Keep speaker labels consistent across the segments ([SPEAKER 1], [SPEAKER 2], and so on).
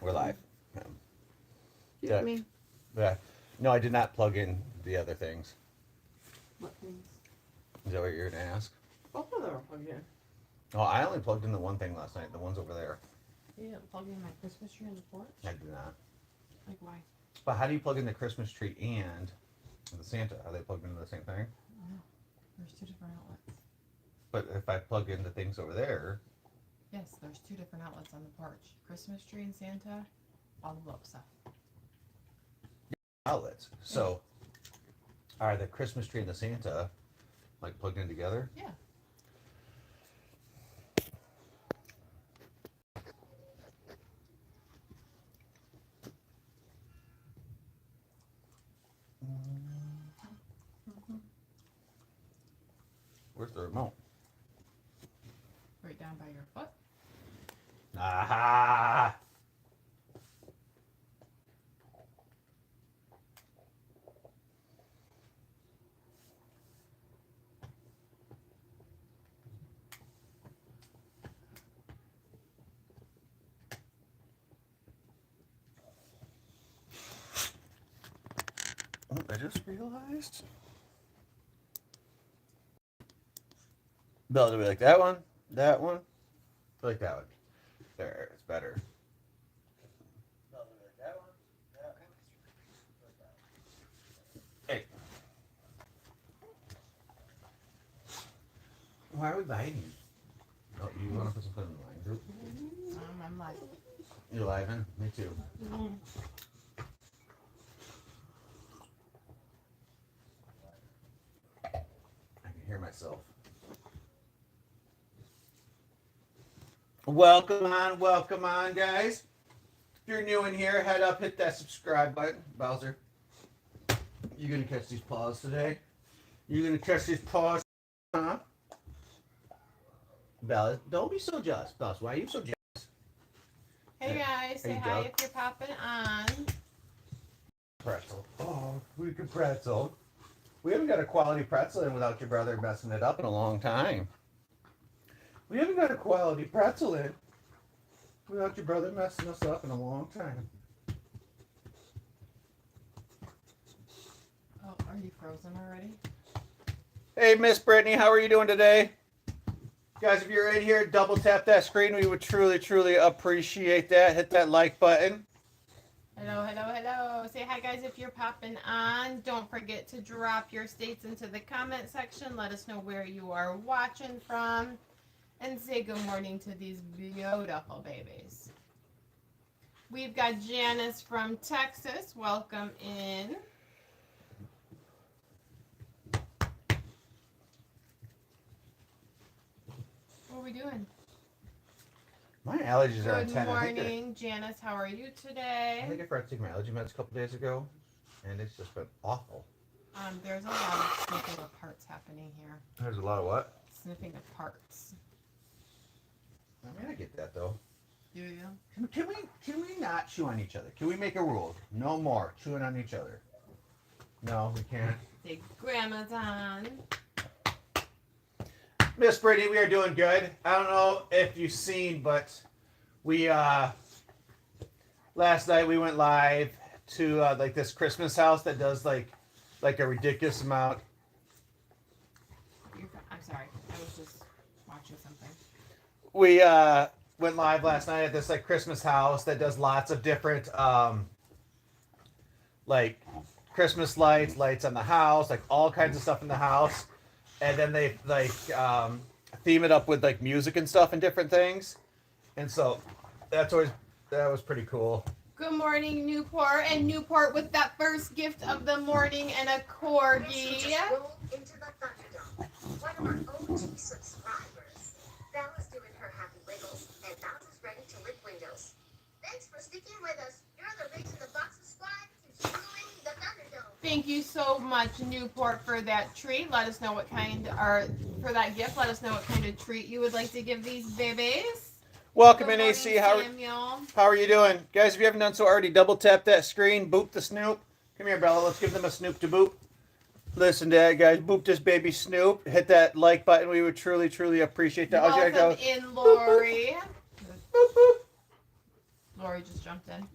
[SPEAKER 1] We're live.
[SPEAKER 2] Excuse me.
[SPEAKER 1] Yeah. No, I did not plug in the other things.
[SPEAKER 2] What things?
[SPEAKER 1] Is that what you're going to ask?
[SPEAKER 2] Both of them are plugged in.
[SPEAKER 1] Oh, I only plugged in the one thing last night. The one's over there.
[SPEAKER 2] You didn't plug in my Christmas tree on the porch?
[SPEAKER 1] I did not.
[SPEAKER 2] Like why?
[SPEAKER 1] But how do you plug in the Christmas tree and the Santa? Are they plugged into the same thing?
[SPEAKER 2] No. There's two different outlets.
[SPEAKER 1] But if I plug in the things over there,
[SPEAKER 2] Yes, there's two different outlets on the porch. Christmas tree and Santa, all the blow up stuff.
[SPEAKER 1] outlets. So, are the Christmas tree and the Santa like plugged in together?
[SPEAKER 2] Yeah.
[SPEAKER 1] Where's the remote?
[SPEAKER 2] Right down by your foot.
[SPEAKER 1] Aha! Oh, I just realized. Bella, do we like that one? That one? I like that one. There, it's better. Bella, do we like that one? That one? Hey. Why are we biting? Oh, you want to put something in the line group?
[SPEAKER 2] I'm like,
[SPEAKER 1] You're live in? Me too. I can hear myself. Welcome on, guys. If you're new in here, head up, hit that subscribe button. Bowser, you gonna catch these paws today? You gonna catch these paws, huh? Bella, don't be so jealous. Bella, why are you so jealous?
[SPEAKER 2] hey guys, say
[SPEAKER 1] you
[SPEAKER 2] hi
[SPEAKER 1] go.
[SPEAKER 2] if you're popping on.
[SPEAKER 1] Pretzel. Oh, we could pretzel. We haven't got a quality pretzel in without your brother messing it up in a long time. We haven't got a quality pretzel in without your brother messing us up in a long time.
[SPEAKER 2] Oh, are you frozen already?
[SPEAKER 1] Hey, Miss Brittany, how are you doing today? Guys, if you're in here, double tap that screen. We would truly appreciate that. Hit that like button.
[SPEAKER 2] Hello. Say hi guys if you're popping on. Don't forget to drop your states into the comment section. Let us know where you are watching from. And say good morning to these beautiful babies. We've got Janice from Texas. Welcome in. What are we doing?
[SPEAKER 1] My allergies are
[SPEAKER 2] Good
[SPEAKER 1] intense.
[SPEAKER 2] morning, Janice. How are you today?
[SPEAKER 1] I think I forgot to take my allergy meds a couple days ago, and it's just been awful.
[SPEAKER 2] There's a lot of sniffing of parts happening here.
[SPEAKER 1] There's a lot of what?
[SPEAKER 2] Sniffing of parts.
[SPEAKER 1] I mean, I get that though.
[SPEAKER 2] Do you?
[SPEAKER 1] Can we not chew on each other? Can we make a rule? No more chewing on each other. No, we can't.
[SPEAKER 2] Say grandma's on.
[SPEAKER 1] Miss Brittany, we are doing good. I don't know if you've seen, but we last night we went live to like this Christmas house that does like a ridiculous amount.
[SPEAKER 2] I'm sorry. I was just watching something.
[SPEAKER 1] We went live last night at this like Christmas house that does lots of different like Christmas lights on the house, like all kinds of stuff in the house. And then they like theme it up with like music and stuff and different things. And so that was pretty cool.
[SPEAKER 2] Good morning, Newport. And Newport with that first gift of the morning and a corgi.
[SPEAKER 3] Into the Thunderdome. One of our OG subscribers. Bella's doing her happy wiggles, and Bowser's ready to lick windows. Thanks for sticking with us. You're the reason the Boxer Squad keeps ruling the Thunderdome.
[SPEAKER 2] Thank you so much, Newport, for that treat. Let us know what kind, or for that gift, let us know what kind of treat you would like to give these babies.
[SPEAKER 1] Welcome
[SPEAKER 2] Good
[SPEAKER 1] in,
[SPEAKER 2] morning,
[SPEAKER 1] AC.
[SPEAKER 2] Samuel.
[SPEAKER 1] How are you doing? Guys, if you haven't done so already, double tap that screen. Boop the Snoop. Come here, Bella. Let's give them a Snoop to boop. Listen to that, guys. Boop this baby Snoop. Hit that like button. We would truly appreciate that.
[SPEAKER 2] Welcome in, Lori.
[SPEAKER 1] Boop, boop.
[SPEAKER 2] Lori Lori just jumped in.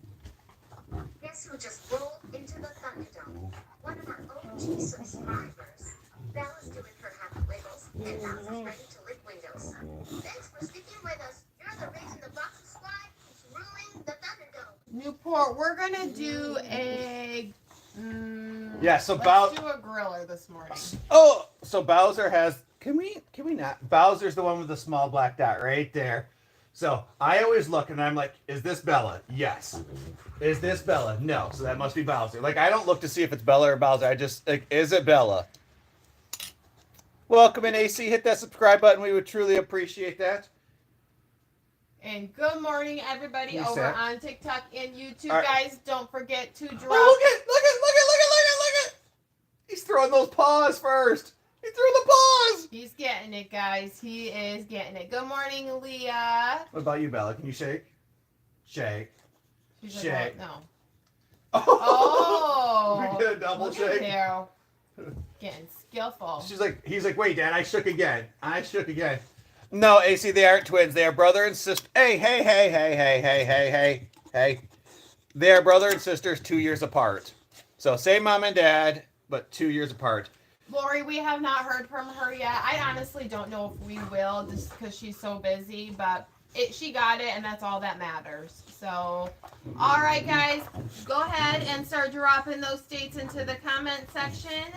[SPEAKER 3] Guess who just rolled into the Thunderdome? One of our OG subscribers. Bella's doing her happy wiggles, and Bowser's ready to lick windows. Thanks for sticking with us. You're the Race in the Boxes squad who's ruling the Thunderdome.
[SPEAKER 2] Newport, we're gonna do a.
[SPEAKER 1] Yeah, so
[SPEAKER 2] let's do a griller this morning.
[SPEAKER 1] Oh, so Bowser has. Can we not? Bowser's the one with the small black dot right there. So I always look and I'm like, is this Bella? Yes. Is this Bella? No. So that must be Bowser. Like, I don't look to see if it's Bella or Bowser. I just like, is it Bella? Welcome in, AC. Hit that subscribe button. We would truly appreciate that.
[SPEAKER 2] And good morning, everybody
[SPEAKER 1] You
[SPEAKER 2] over
[SPEAKER 1] set?
[SPEAKER 2] on TikTok and YouTube.
[SPEAKER 1] All right.
[SPEAKER 2] Guys, don't forget to drop.
[SPEAKER 1] Oh, look at! He's throwing those paws first. He threw the paws.
[SPEAKER 2] He's getting it, guys. He is getting it. Good morning, Leah.
[SPEAKER 1] What about you, Bella? Can you shake? Shake.
[SPEAKER 2] She's
[SPEAKER 1] Shake.
[SPEAKER 2] like, well, no.
[SPEAKER 1] Oh!
[SPEAKER 2] Oh,
[SPEAKER 1] We get a double
[SPEAKER 2] look
[SPEAKER 1] shake.
[SPEAKER 2] at there. Getting skillful.
[SPEAKER 1] He's like, wait, Dad, I shook again. No, AC, they aren't twins. They are brother and sister. Hey. They are brother and sisters 2 years apart. So same mom and dad, but 2 years apart.
[SPEAKER 2] Lori, we have not heard from her yet. I honestly don't know if we will, just because she's so busy, but she got it, and that's all that matters. So, all right, guys, go ahead and start dropping those states into the comment section.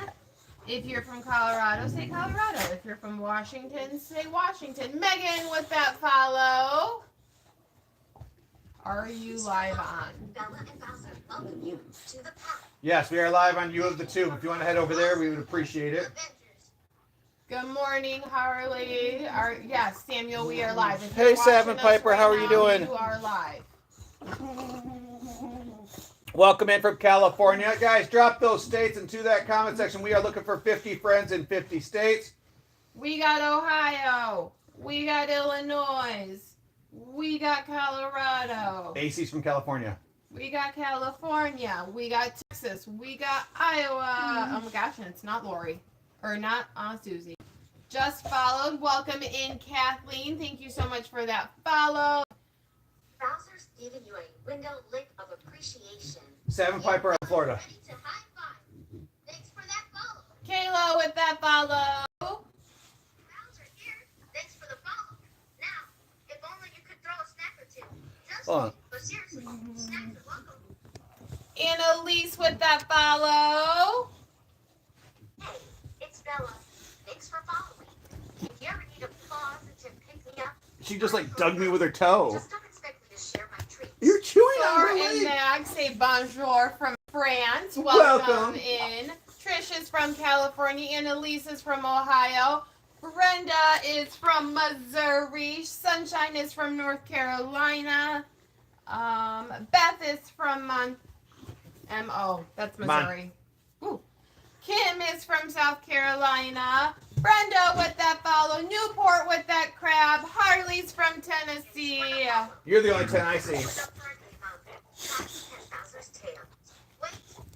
[SPEAKER 2] If you're from Colorado, say Colorado. If you're from Washington, say Washington. Megan with that follow. Are you live on?
[SPEAKER 3] Bella and Bowser welcome you to the pack.
[SPEAKER 1] Yes, we are live on You of the Tube. If you want to head over there, we would appreciate it.
[SPEAKER 3] Avengers.
[SPEAKER 2] Good morning, Harley. Yes, Samuel, we are live. If
[SPEAKER 1] Hey,
[SPEAKER 2] you're watching
[SPEAKER 1] Salmon
[SPEAKER 2] us
[SPEAKER 1] Piper,
[SPEAKER 2] right
[SPEAKER 1] how are you
[SPEAKER 2] now,
[SPEAKER 1] doing?
[SPEAKER 2] You are live.
[SPEAKER 1] Welcome in from California. Guys, drop those states into that comment section. We are looking for 50 friends in 50 states.
[SPEAKER 2] We got Ohio. We got Illinois. We got Colorado.
[SPEAKER 1] AC's from California.
[SPEAKER 2] We got California. We got Texas. We got Iowa. Oh my gosh, and it's not Lori. Or not Susie. Just followed. Welcome in, Kathleen. Thank you so much for that follow.
[SPEAKER 3] Bowser's giving you a window lick of appreciation.
[SPEAKER 1] Salmon Piper in Florida.
[SPEAKER 3] Ready to high five. Thanks for that follow.
[SPEAKER 2] Kayla with that follow.
[SPEAKER 3] Bowser here. Thanks for the follow. Now, if only you could throw a snack or two. Just
[SPEAKER 1] Hold on.
[SPEAKER 3] kidding, but seriously, snacks are welcome.
[SPEAKER 2] Annalise with that follow.
[SPEAKER 3] Hey, it's Bella. Thanks for following. If you ever need a pause to pick me up,
[SPEAKER 1] She just like dug me with her toe.
[SPEAKER 3] just don't expect me to share my treats.
[SPEAKER 1] You're chewing on
[SPEAKER 2] Thor
[SPEAKER 1] her
[SPEAKER 2] and
[SPEAKER 1] leg.
[SPEAKER 2] Mag say bonjour from France.
[SPEAKER 1] Welcome.
[SPEAKER 2] Welcome in. Trish is from California. Annalise is from Ohio. Brenda is from Missouri. Sunshine is from North Carolina. Beth is from that's Missouri. Ooh. Kim is from South Carolina. Brenda with that follow. Newport with that crab. Harley's from Tennessee.
[SPEAKER 1] You're the only 10 I see.
[SPEAKER 3] What's up, Frankie? Bowser's tail. Wait,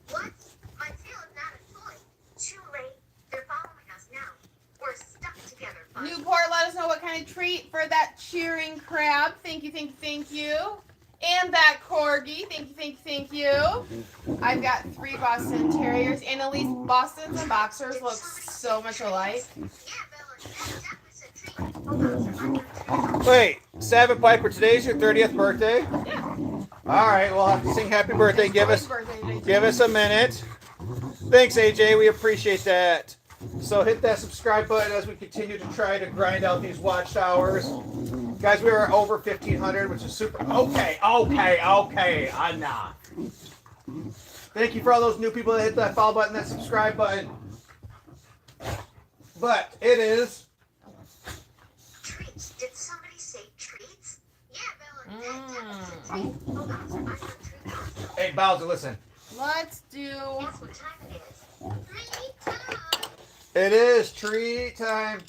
[SPEAKER 3] what? My tail is not a toy. Too late. They're following us now. We're stuck together, bud.
[SPEAKER 2] Newport, let us know what kind of treat for that cheering crab. Thank you. And that corgi. Thank you. I've got 3 Boston Terriers. Annalise, Bostons and Boxers look so much alike.
[SPEAKER 3] Yeah, Bella, that was a treat. Oh, Bowser, I'm your treat.
[SPEAKER 1] Wait, Salmon Piper, today's your 30th birthday?
[SPEAKER 2] Yeah.
[SPEAKER 1] All right, we'll have to sing happy birthday.
[SPEAKER 2] It's
[SPEAKER 1] Give
[SPEAKER 2] Corey's
[SPEAKER 1] us
[SPEAKER 2] birthday today, too.
[SPEAKER 1] Give us a minute. Thanks, AJ. We appreciate that. So hit that subscribe button as we continue to try to grind out these watchtowers. Guys, we are over 1,500, which is super. Okay. Enough. Thank you for all those new people that hit that follow button, that subscribe button. But it is.
[SPEAKER 3] Treats. Did somebody say treats? Yeah, Bella, that was a treat. Oh, Bowser, I'm your treat monster.
[SPEAKER 1] Hey, Bowser, listen.
[SPEAKER 2] Let's do.
[SPEAKER 3] Guess what time it is? Treat time.
[SPEAKER 1] It is treat time.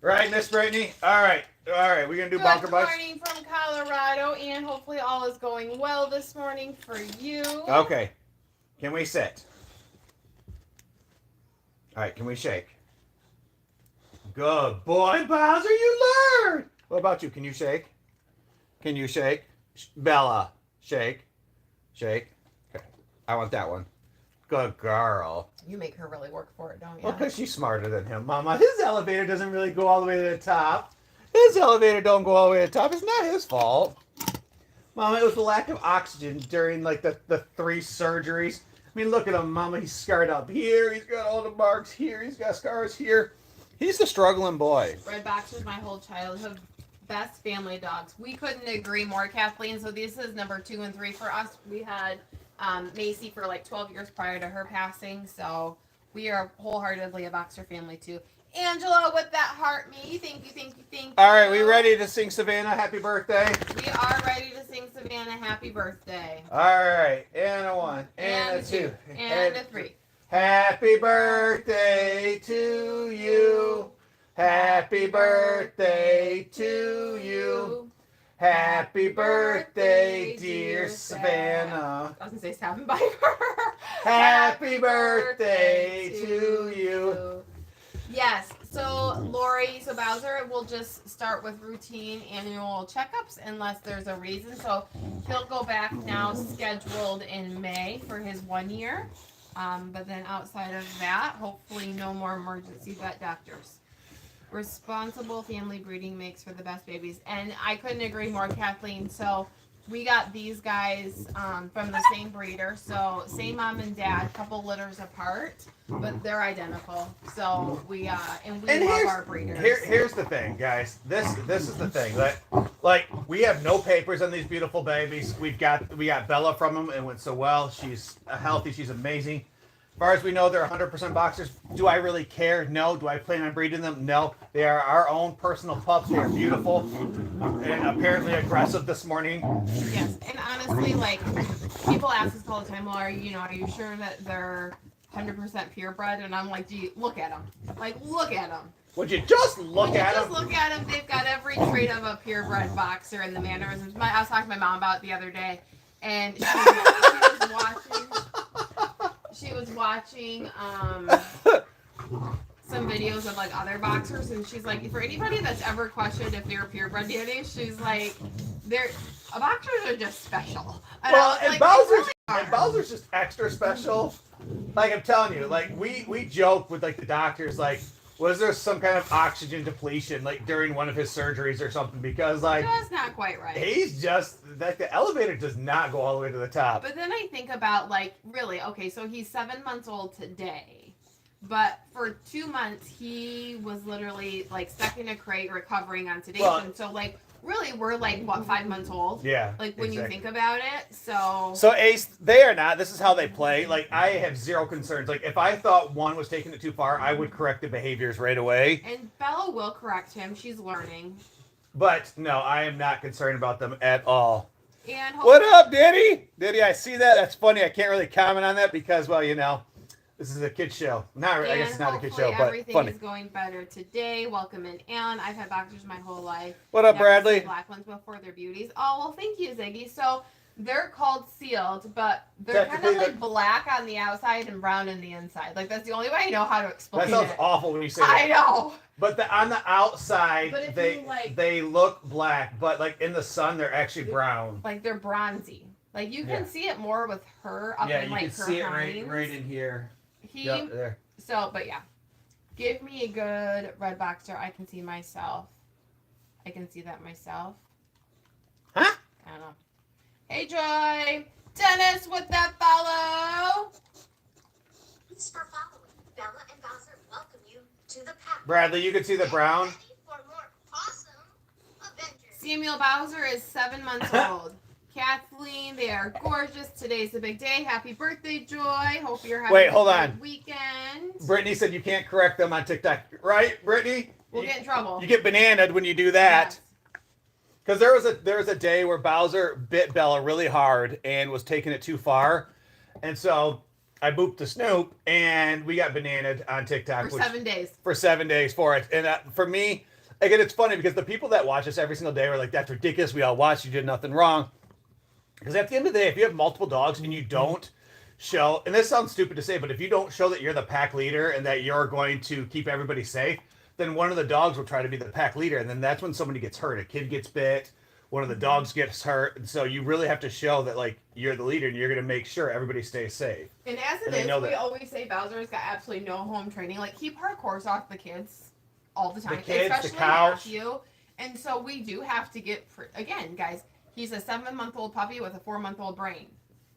[SPEAKER 1] Right, Miss Brittany? All right. We're going to do bonker
[SPEAKER 2] Good
[SPEAKER 1] bites.
[SPEAKER 2] morning from Colorado, and hopefully all is going well this morning for you.
[SPEAKER 1] Okay. Can we sit? All right, can we shake? Good boy, Bowser, you learned. What about you? Can you shake? Bella, shake. Shake. Okay. I want that one. Good girl.
[SPEAKER 2] You make her really work for it, don't you?
[SPEAKER 1] Well, because she's smarter than him, Mama. His elevator doesn't really go all the way to the top. His elevator don't go all the way to the top. It's not his fault. Mama, it was the lack of oxygen during, like, the 3 surgeries. I mean, look at him, Mama. He's scarred up here. He's got all the marks here. He's got scars here. He's the struggling boy.
[SPEAKER 2] Red Boxer's my whole childhood. Best family dogs. We couldn't agree more, Kathleen. So this is number 2 and 3 for us. We had Macy for like 12 years prior to her passing. So we are wholeheartedly a Boxer family too. Angela with that heart me. Thank you, thank you, thank you.
[SPEAKER 1] All right, we ready to sing Savannah happy birthday?
[SPEAKER 2] We are ready to sing Savannah happy birthday.
[SPEAKER 1] All right, and a 1, and a 2,
[SPEAKER 2] and a 3.
[SPEAKER 1] Happy birthday to you. Happy birthday to you. Happy birthday, dear Savannah.
[SPEAKER 2] I was going to say Savannah by her.
[SPEAKER 1] Happy birthday to you.
[SPEAKER 2] Yes, so Lori, so Bowser will just start with routine annual checkups unless there's a reason. So he'll go back now scheduled in May for his 1 year. But then outside of that, hopefully no more emergency vet doctors. Responsible family breeding makes for the best babies. And I couldn't agree more, Kathleen. So we got these guys from the same breeder. So same mom and dad, couple litters apart, but they're identical. So we love our breeders.
[SPEAKER 1] Here's the thing, guys. This is the thing. Like we have no papers on these beautiful babies. We got Bella from them. It went so well. She's healthy. She's amazing. As far as we know, they're 100% boxers. Do I really care? No. Do I plan on breeding them? No. They are our own personal pups. They are beautiful and apparently aggressive this morning.
[SPEAKER 2] Yes, and honestly, like people ask us all the time, well, are you sure that they're 100% purebred? And I'm like, look at them. Like, look at them.
[SPEAKER 1] Would you just look at them?
[SPEAKER 2] Just look at them. They've got every trait of a purebred boxer and the mannerisms. I was talking to my mom about it the other day, and she was watching. She was watching some videos of like other boxers, and she's like, for anybody that's ever questioned if they're purebred DNA, she's like, boxers are just special. And
[SPEAKER 1] Bowser's just extra special. Like I'm telling you, like we joke with like the doctors, like, was there some kind of oxygen depletion like during one of his surgeries or something? Because like
[SPEAKER 2] that's not quite right.
[SPEAKER 1] He's just like the elevator does not go all the way to the top.
[SPEAKER 2] But then I think about like really, okay, so he's 7 months old today, but for 2 months he was literally like stuck in a crate recovering on sedation.
[SPEAKER 1] Well,
[SPEAKER 2] so like really we're like what 5 months old?
[SPEAKER 1] Yeah.
[SPEAKER 2] Like when you think about it. So
[SPEAKER 1] Ace, they are not. This is how they play. Like I have zero concerns. Like if I thought one was taking it too far, I would correct the behaviors right away.
[SPEAKER 2] And Bella will correct him. She's learning.
[SPEAKER 1] But no, I am not concerned about them at all.
[SPEAKER 2] And
[SPEAKER 1] what up, Diddy? Diddy, I see that. That's funny. I can't really comment on that because, well, this is a kid show. I guess it's not a kid show, but
[SPEAKER 2] everything
[SPEAKER 1] funny.
[SPEAKER 2] Is going better today. Welcome in, Alan. I've had boxers my whole life.
[SPEAKER 1] What up,
[SPEAKER 2] Never
[SPEAKER 1] Bradley?
[SPEAKER 2] seen black ones before. They're beauties. Oh, well, thank you, Ziggy. So they're called sealed, but they're kind of like black on the outside and brown on the inside. Like that's the only way I know how to explain it.
[SPEAKER 1] That sounds awful when you say that.
[SPEAKER 2] I know.
[SPEAKER 1] But on the outside,
[SPEAKER 2] But
[SPEAKER 1] they look black, but like in the sun, they're actually brown.
[SPEAKER 2] Like they're bronzy. Like you can see it more with her up in like her
[SPEAKER 1] you can see
[SPEAKER 2] hinds.
[SPEAKER 1] it right in here.
[SPEAKER 2] Yep,
[SPEAKER 1] there.
[SPEAKER 2] So, but yeah. Give me a good red boxer. I can see myself. I can see that myself.
[SPEAKER 1] Huh?
[SPEAKER 2] I don't know. Hey, Joy. Dennis with that follow.
[SPEAKER 3] Thanks for following. Bella and Bowser welcome you to the pack.
[SPEAKER 1] Bradley, you can see the brown.
[SPEAKER 3] Ready for more awesome adventures.
[SPEAKER 2] Samuel Bowser is 7 months old. Kathleen, they are gorgeous. Today's a big day. Happy birthday, Joy. Hope you're having
[SPEAKER 1] hold
[SPEAKER 2] a
[SPEAKER 1] on.
[SPEAKER 2] good weekend.
[SPEAKER 1] Brittany said you can't correct them on TikTok. Right, Brittany?
[SPEAKER 2] We'll get in trouble.
[SPEAKER 1] You get bananaed when you do that. Because there was a day where Bowser bit Bella really hard and was taking it too far. And so I booped the Snoop and we got bananaed on TikTok.
[SPEAKER 2] For 7 days.
[SPEAKER 1] For 7 days for it. And for me, again, it's funny because the people that watch us every single day were like, that's ridiculous. We all watched. You did nothing wrong. Because at the end of the day, if you have multiple dogs and you don't show, and this sounds stupid to say, but if you don't show that you're the pack leader and that you're going to keep everybody safe, then one of the dogs will try to be the pack leader. And then that's when somebody gets hurt. A kid gets bit one of the dogs gets hurt, and so you really have to show that like you're the leader and you're going to make sure everybody stays safe.
[SPEAKER 2] And as it
[SPEAKER 1] And they
[SPEAKER 2] is,
[SPEAKER 1] know
[SPEAKER 2] we
[SPEAKER 1] that.
[SPEAKER 2] always say Bowser's got absolutely no home training. Like, he parkours off the kids all the time,
[SPEAKER 1] The kids, the
[SPEAKER 2] especially
[SPEAKER 1] couch.
[SPEAKER 2] Matthew. And so we do have to get, again, guys, he's a 7-month-old puppy with a 4-month-old brain.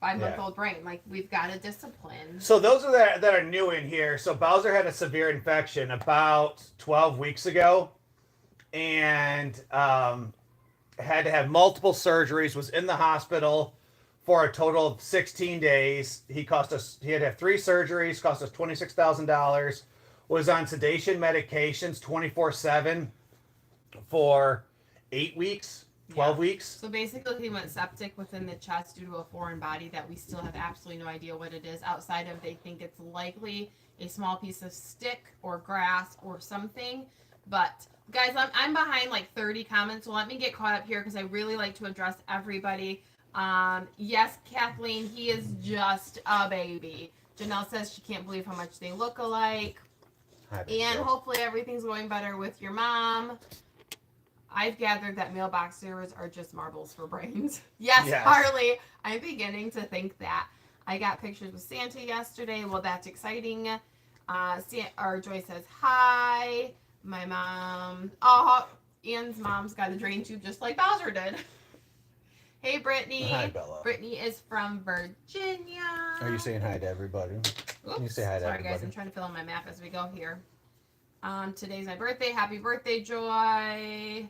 [SPEAKER 2] 5-month-old brain. Like, we've got to discipline.
[SPEAKER 1] So those are that are new in here. So Bowser had a severe infection about 12 weeks ago, and had to have multiple surgeries. Was in the hospital for a total of 16 days. He had to have 3 surgeries. Cost us $26,000. Was on sedation medications 24/7 for 8 weeks. 12 weeks.
[SPEAKER 2] So basically, he went septic within the chest due to a foreign body that we still have absolutely no idea what it is. Outside of, they think it's likely a small piece of stick or grass or something. But guys, I'm behind like 30 comments, so let me get caught up here because I really like to address everybody. Yes, Kathleen, he is just a baby. Janelle says she can't believe how much they look alike. And hopefully everything's going better with your mom. I've gathered that male boxers are just marbles for brains. Yes, Harley. I'm beginning to think that. I got pictures with Santa yesterday. Well, that's exciting. Joy says hi. My mom. Oh, Ian's mom's got a drain tube just like Bowser did. Hey, Brittany.
[SPEAKER 1] Hi, Bella.
[SPEAKER 2] Brittany is from Virginia.
[SPEAKER 1] Are you saying hi to everybody?
[SPEAKER 2] Oops.
[SPEAKER 1] You say hi to
[SPEAKER 2] Sorry,
[SPEAKER 1] everybody.
[SPEAKER 2] guys. I'm trying to fill in my map as we go here. Today's my birthday. Happy birthday, Joy.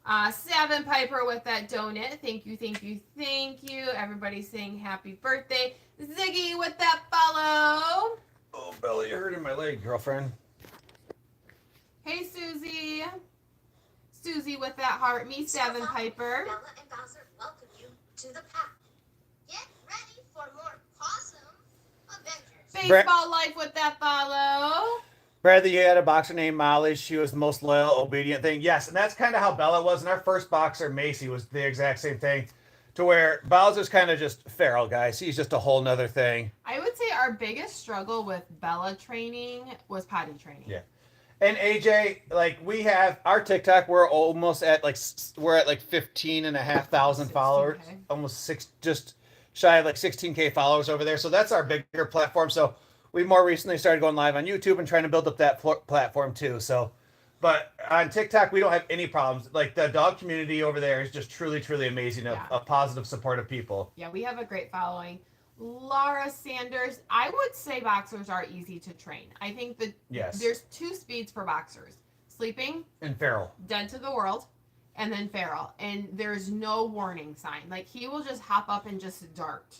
[SPEAKER 2] 7 Piper with that donut. Thank you, thank you, thank you. Everybody saying happy birthday. Ziggy with that follow.
[SPEAKER 1] Oh, Bella, you're hurting my leg, girlfriend.
[SPEAKER 2] Hey, Susie. Susie with that heart. Me, 7 Piper.
[SPEAKER 3] Bella and Bowser welcome you to the pack. Get ready for more awesome adventures.
[SPEAKER 2] Baseball life with that follow.
[SPEAKER 1] Bradley, you had a boxer named Molly. She was the most loyal, obedient thing. Yes, and that's kind of how Bella was. And our first boxer, Macy, was the exact same thing. To where Bowser's kind of just feral, guys. He's just a whole nother thing.
[SPEAKER 2] I would say our biggest struggle with Bella training was potty training.
[SPEAKER 1] Yeah. And AJ, like we have our TikTok, we're almost at like 15,500 followers. Almost just shy of like 16K followers over there. So that's our bigger platform. So we more recently started going live on YouTube and trying to build up that platform too. So, but on TikTok, we don't have any problems. Like the dog community over there is just truly, truly amazing. A positive, supportive people.
[SPEAKER 2] Yeah, we have a great following. Laura Sanders, I would say boxers are easy to train. I think that there's 2 speeds for boxers: sleeping
[SPEAKER 1] and feral,
[SPEAKER 2] dead to the world, and then feral. And there's no warning sign. Like he will just hop up and just dart.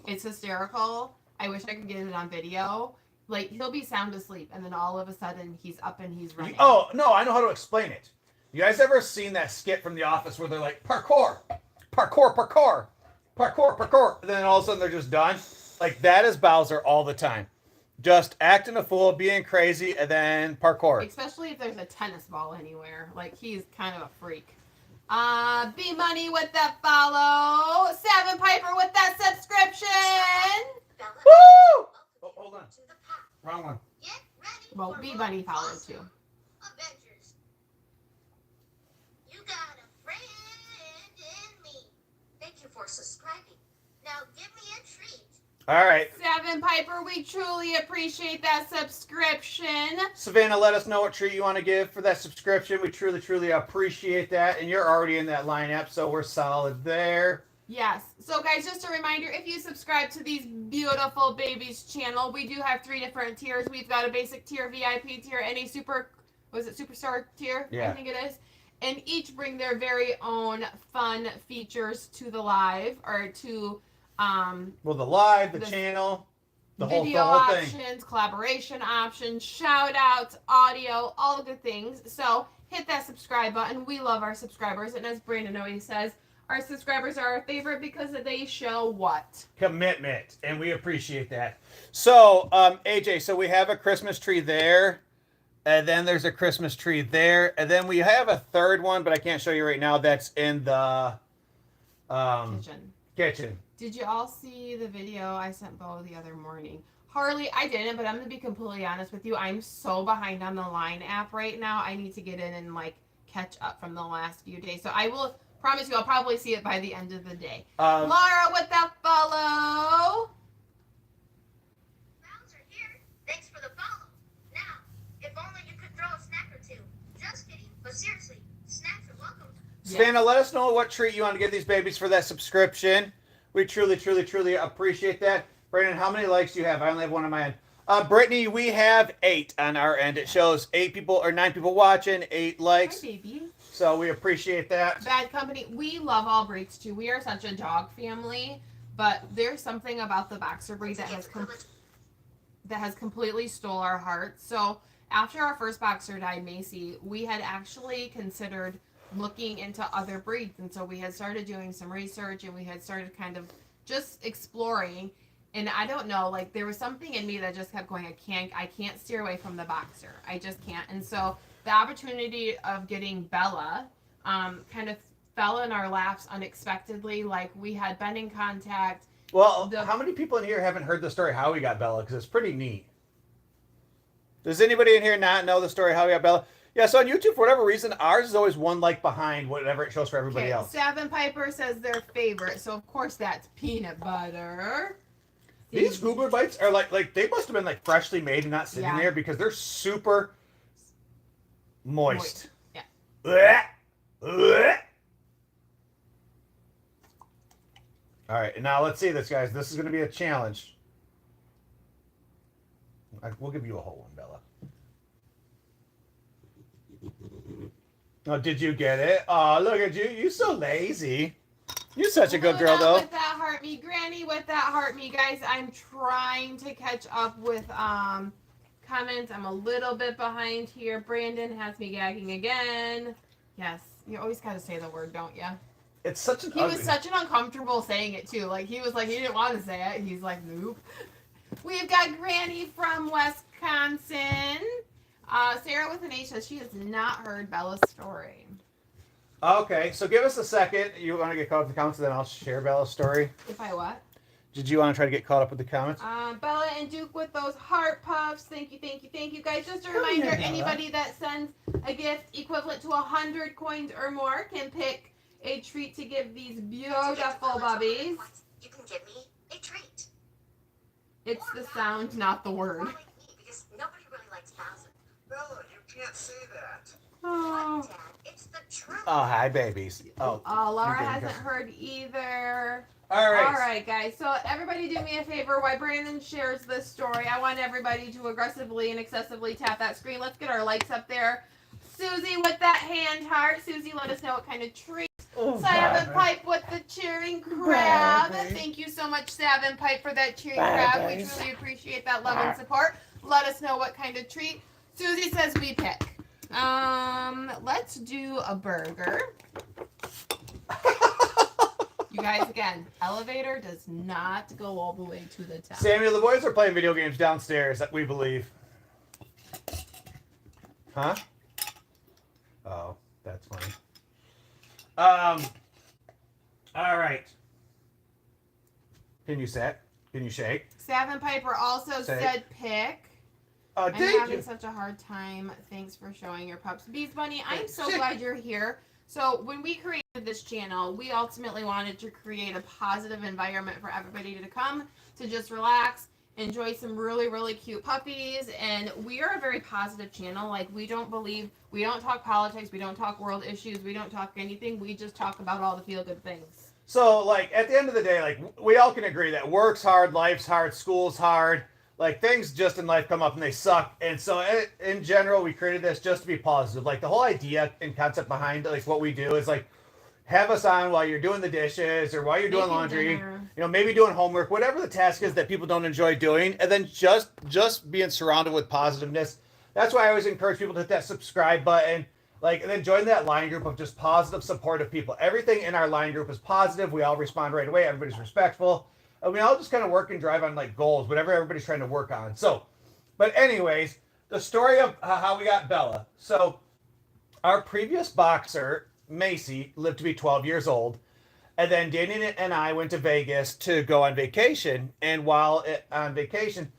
[SPEAKER 2] It's hysterical. I wish I could get it on video. Like, he'll be sound asleep, and then all of a sudden, he's up and he's running.
[SPEAKER 1] Oh, no, I know how to explain it. You guys ever seen that skit from The Office where they're like, parkour, parkour, parkour, parkour, parkour, and then all of a sudden they're just done? Like, that is Bowser all the time. Just acting a fool, being crazy, and then parkour.
[SPEAKER 2] Especially if there's a tennis ball anywhere. Like, he's kind of a freak. B Money with that follow. 7 Piper with that subscription.
[SPEAKER 1] Woo! Oh, hold on. Wrong one.
[SPEAKER 3] Get ready
[SPEAKER 2] Well,
[SPEAKER 3] for
[SPEAKER 2] B
[SPEAKER 3] more
[SPEAKER 2] Bunny followed
[SPEAKER 3] awesome
[SPEAKER 2] too.
[SPEAKER 3] Avengers. You got a friend in me. Thank you for subscribing. Now give me a treat.
[SPEAKER 1] All right.
[SPEAKER 2] 7 Piper, we truly appreciate that subscription.
[SPEAKER 1] Savannah, let us know what treat you want to give for that subscription. We truly, truly appreciate that. And you're already in that lineup, so we're solid there.
[SPEAKER 2] Yes. So, guys, just a reminder, if you subscribe to these beautiful babies channel, we do have 3 different tiers. We've got a basic tier, VIP tier, and a superstar tier?
[SPEAKER 1] Yeah.
[SPEAKER 2] I think it is. And each bring their very own fun features to the live, or to
[SPEAKER 1] well, the live, the channel, the whole
[SPEAKER 2] video
[SPEAKER 1] thing.
[SPEAKER 2] options, collaboration options, shout outs, audio, all the good things. So hit that subscribe button. We love our subscribers. And as Brandon always says, our subscribers are our favorite because they show what?
[SPEAKER 1] Commitment. And we appreciate that. So, AJ, so we have a Christmas tree there. And then there's a Christmas tree there. And then we have a third one, but I can't show you right now. That's in the kitchen.
[SPEAKER 2] Did you all see the video I sent Bo the other morning? Harley, I didn't, but I'm going to be completely honest with you. I'm so behind on the Line app right now. I need to get in and, like, catch up from the last few days. So I will Promise you, I'll probably see it by the end of the day.
[SPEAKER 1] Um,
[SPEAKER 2] Laura with that follow.
[SPEAKER 3] Bowser here. Thanks for the follow. Now, if only you could throw a snack or two. Just kidding. But seriously, snacks are welcome.
[SPEAKER 1] Savannah, let us know what treat you want to give these babies for that subscription. We truly, truly, truly appreciate that. Brandon, how many likes do you have? I only have one on my end. Brittany, we have 8 on our end. It shows 8 people or 9 people watching, 8 likes.
[SPEAKER 2] Hi, baby.
[SPEAKER 1] So we appreciate that.
[SPEAKER 2] Bad Company. We love all breeds too. We are such a dog family, but there's something about the boxer breed that has completely stole our hearts. So after our first boxer died, Macy, we had actually considered looking into other breeds, and so we had started doing some research, and we had started kind of just exploring. And I don't know, like there was something in me that just kept going, I can't steer away from the boxer. I just can't. And so the opportunity of getting Bella kind of fell in our laps unexpectedly. Like we had been in contact.
[SPEAKER 1] Well, how many people in here haven't heard the story how we got Bella? Because it's pretty neat. Does anybody in here not know the story how we got Bella? Yeah, so on YouTube, for whatever reason, ours is always one like behind whatever it shows for everybody else.
[SPEAKER 2] Savin Piper says their favorite, so of course that's peanut butter.
[SPEAKER 1] These Goober bites are like they must have been like freshly made and not sitting there because they're super moist.
[SPEAKER 2] Yeah.
[SPEAKER 1] Blech. Blech. All right, and now let's see this, guys. This is going to be a challenge. We'll give you a whole one, Bella. Oh, did you get it? Oh, look at you. You're so lazy. You're such a good girl, though.
[SPEAKER 2] With that heart me, Granny, with that heart me, guys. I'm trying to catch up with comments. I'm a little bit behind here. Brandon has me gagging again. Yes, you always got to say the word, don't you?
[SPEAKER 1] It's such an.
[SPEAKER 2] He was such an uncomfortable saying it too. Like he was like he didn't want to say it. He's like nope. We've got Granny from Wisconsin. Sarah with an H says she has not heard Bella's story.
[SPEAKER 1] Okay, so give us a second. You want to get caught up with the comments, and then I'll share Bella's story.
[SPEAKER 2] If I what?
[SPEAKER 1] Did you want to try to get caught up with the comments?
[SPEAKER 2] Bella and Duke with those heart puffs. Thank you, thank you, thank you, guys. Just a reminder, anybody that sends a gift equivalent to 100 coins or more can pick a treat to give these beautiful bubbies.
[SPEAKER 3] You can give me a treat.
[SPEAKER 2] It's the sound, not the word.
[SPEAKER 3] Because nobody really likes Bowser.
[SPEAKER 4] Bella, you can't say that.
[SPEAKER 2] Oh,
[SPEAKER 3] Dad, it's the truth.
[SPEAKER 1] Oh, hi, babies. Oh,
[SPEAKER 2] Laura
[SPEAKER 1] you
[SPEAKER 2] hasn't heard either.
[SPEAKER 1] All right.
[SPEAKER 2] All right, guys. So everybody do me a favor. While Brandon shares this story, I want everybody to aggressively and excessively tap that screen. Let's get our likes up there. Susie with that hand heart. Susie, let us know what kind of treat. Savin Pipe with the cheering crab. Thank you so much, Savin Pipe, for that cheering crab. We truly appreciate that love and support. Let us know what kind of treat. Susie says we pick. Let's do a burger. You guys, again, elevator does not go all the way to the top.
[SPEAKER 1] Samuel, the boys are playing video games downstairs, we believe. Huh? Oh, that's funny. All right. Can you sit? Can you shake?
[SPEAKER 2] Savin Piper also said pick. I'm
[SPEAKER 1] Thank
[SPEAKER 2] having
[SPEAKER 1] you.
[SPEAKER 2] such a hard time. Thanks for showing your pups. Bees Bunny, I'm so glad you're here. So when we created this channel, we ultimately wanted to create a positive environment for everybody to come, to just relax, enjoy some really, really cute puppies. And we are a very positive channel. Like we don't talk politics, we don't talk world issues, we don't talk anything. We just talk about all the feel-good things.
[SPEAKER 1] So, like, at the end of the day, like, we all can agree that work's hard, life's hard, school's hard. Like, things just in life come up and they suck. And so, in general, we created this just to be positive. Like, the whole idea and concept behind, like, what we do is, like, have us on while you're doing the dishes or while you're doing laundry,
[SPEAKER 2] dinner.
[SPEAKER 1] you know, maybe doing homework, whatever the task is that people don't enjoy doing. And then just being surrounded with positiveness. That's why I always encourage people to hit that subscribe button. Like, and then join that line group of just positive, supportive people. Everything in our line group is positive. We all respond right away. Everybody's respectful. And we all just kind of work and drive on, like, goals, whatever everybody's trying to work on. So, but anyways, the story of how we got Bella. So, our previous boxer, Macy, lived to be 12 years old. And then Danny and I went to Vegas to go on vacation. And while on vacation,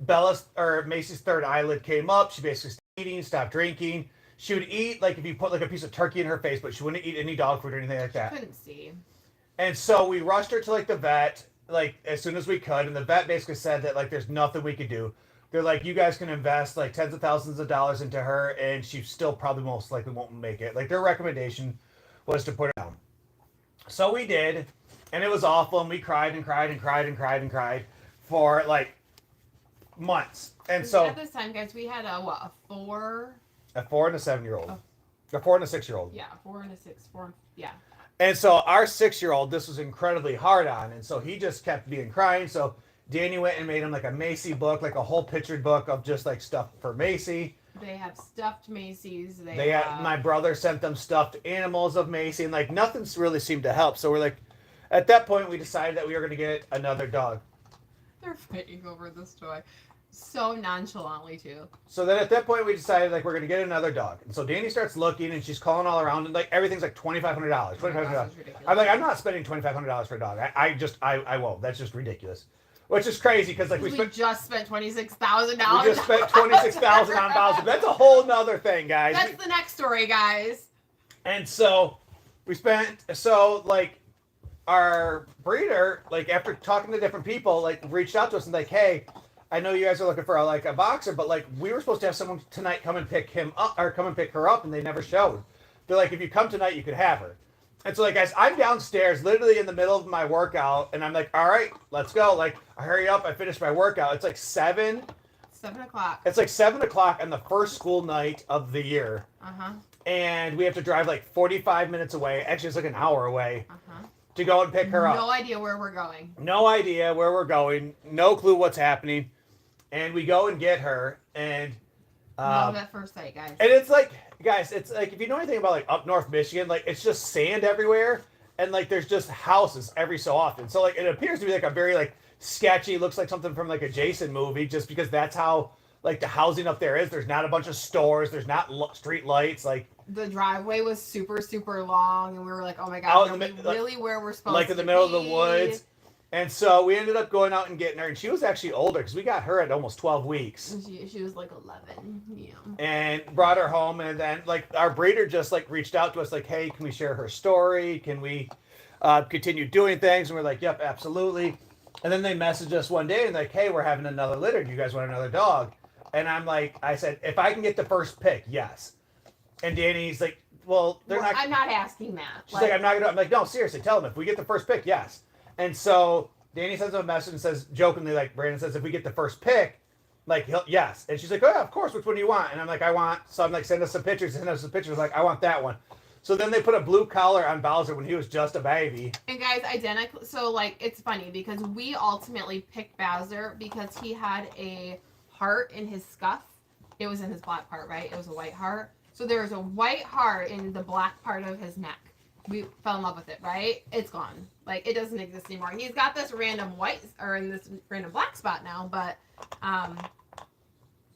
[SPEAKER 1] Macy's third eyelid came up. She basically stopped eating, stopped drinking. She would eat like if you put like a piece of turkey in her face, but she wouldn't eat any dog food or anything like that.
[SPEAKER 2] Couldn't see.
[SPEAKER 1] And so we rushed her to like the vet, like as soon as we could, and the vet basically said that like there's nothing we could do. They're like, you guys can invest like tens of thousands of dollars into her, and she still probably most likely won't make it. Like their recommendation was to put her down. So we did, and it was awful, and we cried and cried and cried and cried and cried for like months. And so
[SPEAKER 2] at this time, guys, we had a 4?
[SPEAKER 1] a 4 and a 7-year-old,
[SPEAKER 2] Oh.
[SPEAKER 1] a 4 and a 6-year-old.
[SPEAKER 2] Yeah, 4 and a 6, 4. Yeah.
[SPEAKER 1] And so our 6-year-old, this was incredibly hard on, and so he just kept being crying. So Danny went and made him like a Macy book, like a whole pictured book of just like stuff for Macy.
[SPEAKER 2] They have stuffed Macy's.
[SPEAKER 1] They had, my brother sent them stuffed animals of Macy, and like nothing's really seemed to help. So we're like, at that point, we decided that we were going to get another dog.
[SPEAKER 2] They're fighting over this toy. So nonchalantly too.
[SPEAKER 1] So then at that point, we decided like we're going to get another dog. And so Danny starts looking, and she's calling all around, and like everything's like $2,500. $2,500. I'm like, I'm not spending $2,500 for a dog. I won't. That's just ridiculous. Which is crazy because like we
[SPEAKER 2] just spent $26,000.
[SPEAKER 1] We just spent $26,000 on Bowser. That's a whole nother thing, guys.
[SPEAKER 2] That's the next story, guys.
[SPEAKER 1] And so we spent like our breeder, like after talking to different people, like reached out to us and like, hey, I know you guys are looking for like a boxer, but like we were supposed to have someone tonight come and pick him up or come and pick her up, and they never showed. They're like, if you come tonight, you could have her. And so like, guys, I'm downstairs, literally in the middle of my workout, and I'm like, all right, let's go. Like, hurry up! I finished my workout. It's like 7
[SPEAKER 2] o'clock.
[SPEAKER 1] It's like 7 o'clock on the first school night of the year. And we have to drive like 45 minutes away. Actually, it's like an hour away to go and pick her up.
[SPEAKER 2] No idea where we're going.
[SPEAKER 1] No idea where we're going. No clue what's happening. And we go and get her, and
[SPEAKER 2] love at first sight, guys.
[SPEAKER 1] and it's like, guys, it's like if you know anything about like up north Michigan, like it's just sand everywhere, and like there's just houses every so often. So like it appears to be like a very like sketchy, looks like something from like a Jason movie, just because that's how like the housing up there is. There's not a bunch of stores. There's not street lights. Like
[SPEAKER 2] the driveway was super, super long, and we were like, oh my god, are we really where we're supposed to be?
[SPEAKER 1] Like in the middle of the woods. And so we ended up going out and getting her, and she was actually older because we got her at almost 12 weeks.
[SPEAKER 2] She was like 11, yeah.
[SPEAKER 1] And brought her home, and then like our breeder just like reached out to us like, hey, can we share her story? Can we continue doing things? And we're like, yep, absolutely. And then they messaged us one day and like, hey, we're having another litter. Do you guys want another dog? And I said, if I can get the first pick, yes. And Danny's like, well,
[SPEAKER 2] I'm not asking that.
[SPEAKER 1] She's like, I'm not gonna. I'm like, no, seriously, tell them if we get the first pick, yes. And so Danny sends him a message and says, jokingly, like Brandon says, if we get the first pick, like yes. And she's like, oh yeah, of course. Which one do you want? And I'm like, I want. So I'm like, send us some pictures. Send us some pictures. Like, I want that one. So then they put a blue collar on Bowser when he was just a baby.
[SPEAKER 2] And guys, identical. So like, it's funny because we ultimately picked Bowser because he had a heart in his scuff. It was in his black part, right? It was a white heart. So there was a white heart in the black part of his neck. We fell in love with it, right? It's gone. Like, it doesn't exist anymore. He's got this random white, or in this random black spot now, but,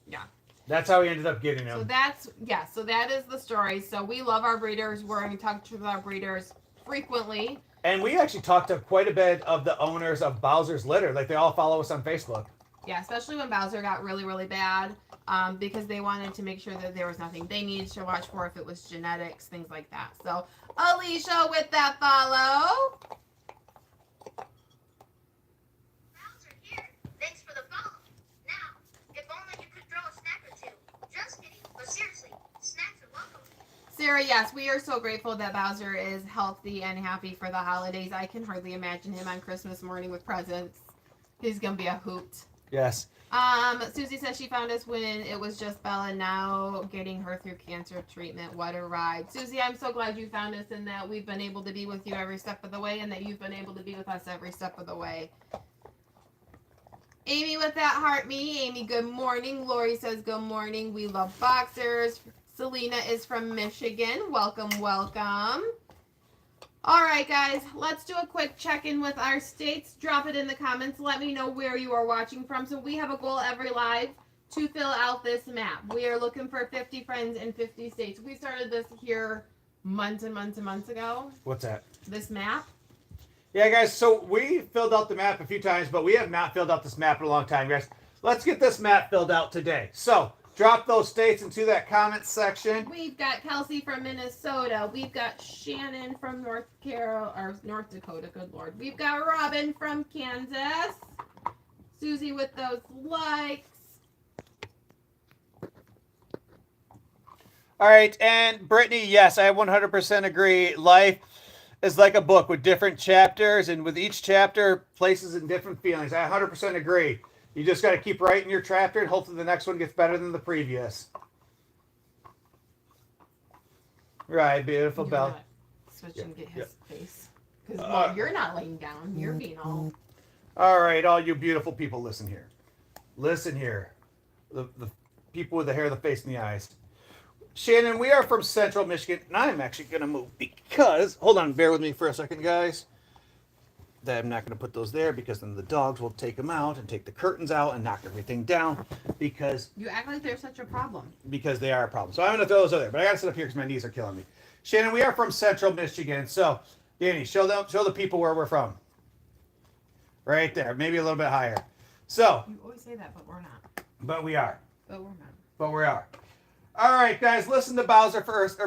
[SPEAKER 2] yeah.
[SPEAKER 1] That's how we ended up getting him.
[SPEAKER 2] So that is the story. So we love our breeders. We're in touch with our breeders frequently.
[SPEAKER 1] And we actually talked to quite a bit of the owners of Bowser's Litter. Like, they all follow us on Facebook.
[SPEAKER 2] Yeah, especially when Bowser got really, really bad, because they wanted to make sure that there was nothing they needed to watch for, if it was genetics, things like that. So, Alicia with that follow.
[SPEAKER 3] Bowser here. Thanks for the follow. Now, if only you could throw a snack or two. Just kidding, but seriously, snacks are welcome.
[SPEAKER 2] Sarah, yes, we are so grateful that Bowser is healthy and happy for the holidays. I can hardly imagine him on Christmas morning with presents. He's gonna be a hoot.
[SPEAKER 1] Yes.
[SPEAKER 2] Susie says she found us when it was just Bella, now getting her through cancer treatment. What a ride. Susie, I'm so glad you found us and that we've been able to be with you every step of the way, and that you've been able to be with us every step of the way. Amy with that heart me. Amy, good morning. Lori says good morning. We love boxers. Selena is from Michigan. Welcome, welcome. All right, guys, let's do a quick check-in with our states. Drop it in the comments. Let me know where you are watching from. So we have a goal every live to fill out this map. We are looking for 50 friends in 50 states. We started this here months and months and months ago.
[SPEAKER 1] What's that?
[SPEAKER 2] This map.
[SPEAKER 1] Yeah, guys, so we filled out the map a few times, but we have not filled out this map in a long time, guys. Let's get this map filled out today. So Drop those states into that comment section.
[SPEAKER 2] We've got Kelsey from Minnesota. We've got Shannon from North Dakota. Good Lord. We've got Robin from Kansas. Susie with those likes.
[SPEAKER 1] All right, and Brittany, yes, I 100% agree. Life is like a book with different chapters, and with each chapter, places and different feelings. I 100% agree. You just got to keep writing your chapter, and hopefully the next one gets better than the previous. Right, beautiful,
[SPEAKER 2] You're
[SPEAKER 1] Belle.
[SPEAKER 2] not switching, get his face. Because you're not laying down. You're being all.
[SPEAKER 1] All right, all you beautiful people, listen here. Listen here. The people with the hair, the face, and the eyes. Shannon, we are from Central Michigan, and I'm actually going to move because, hold on, bear with me for a second, guys. I'm not going to put those there because then the dogs will take them out and take the curtains out and knock everything down because
[SPEAKER 2] You act like they're such a problem.
[SPEAKER 1] they are a problem. So I'm going to throw those over there, but I got to sit up here because my knees are killing me. Shannon, we are from Central Michigan, so Danny, show the people where we're from. Right there, maybe a little bit higher. So,
[SPEAKER 2] You always say that, but we're not.
[SPEAKER 1] but we are.
[SPEAKER 2] But we're not.
[SPEAKER 1] But we are. All right, guys, listen to Bowser first.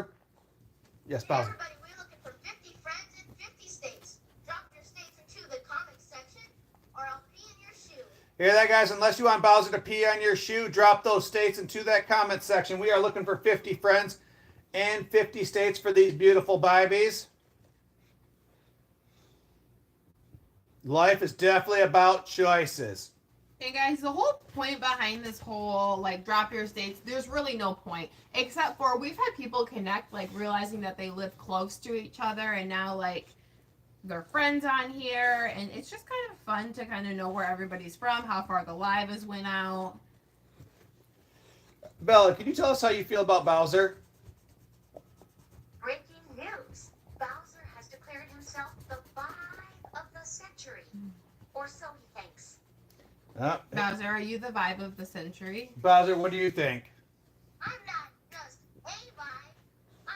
[SPEAKER 1] Yes,
[SPEAKER 3] Hey,
[SPEAKER 1] Bowser.
[SPEAKER 3] everybody, we're looking for 50 friends in 50 states. Drop your states into the comment section, or I'll pee in your shoe.
[SPEAKER 1] Hear that, guys? Unless you want Bowser to pee on your shoe, drop those states into that comment section. We are looking for 50 friends and 50 states for these beautiful babies. Life is definitely about choices.
[SPEAKER 2] Hey guys, the whole point behind this whole like drop your states, there's really no point. Except for we've had people connect, like realizing that they live close to each other and now like they're friends on here, and it's just kind of fun to kind of know where everybody's from, how far the live has went out.
[SPEAKER 1] Bella, can you tell us how you feel about Bowser?
[SPEAKER 3] Breaking news. Bowser has declared himself the vibe of the century. Or so he thinks.
[SPEAKER 2] Bowser, are you the vibe of the century?
[SPEAKER 1] Bowser, what do you think?
[SPEAKER 3] I'm not just a vibe. I'm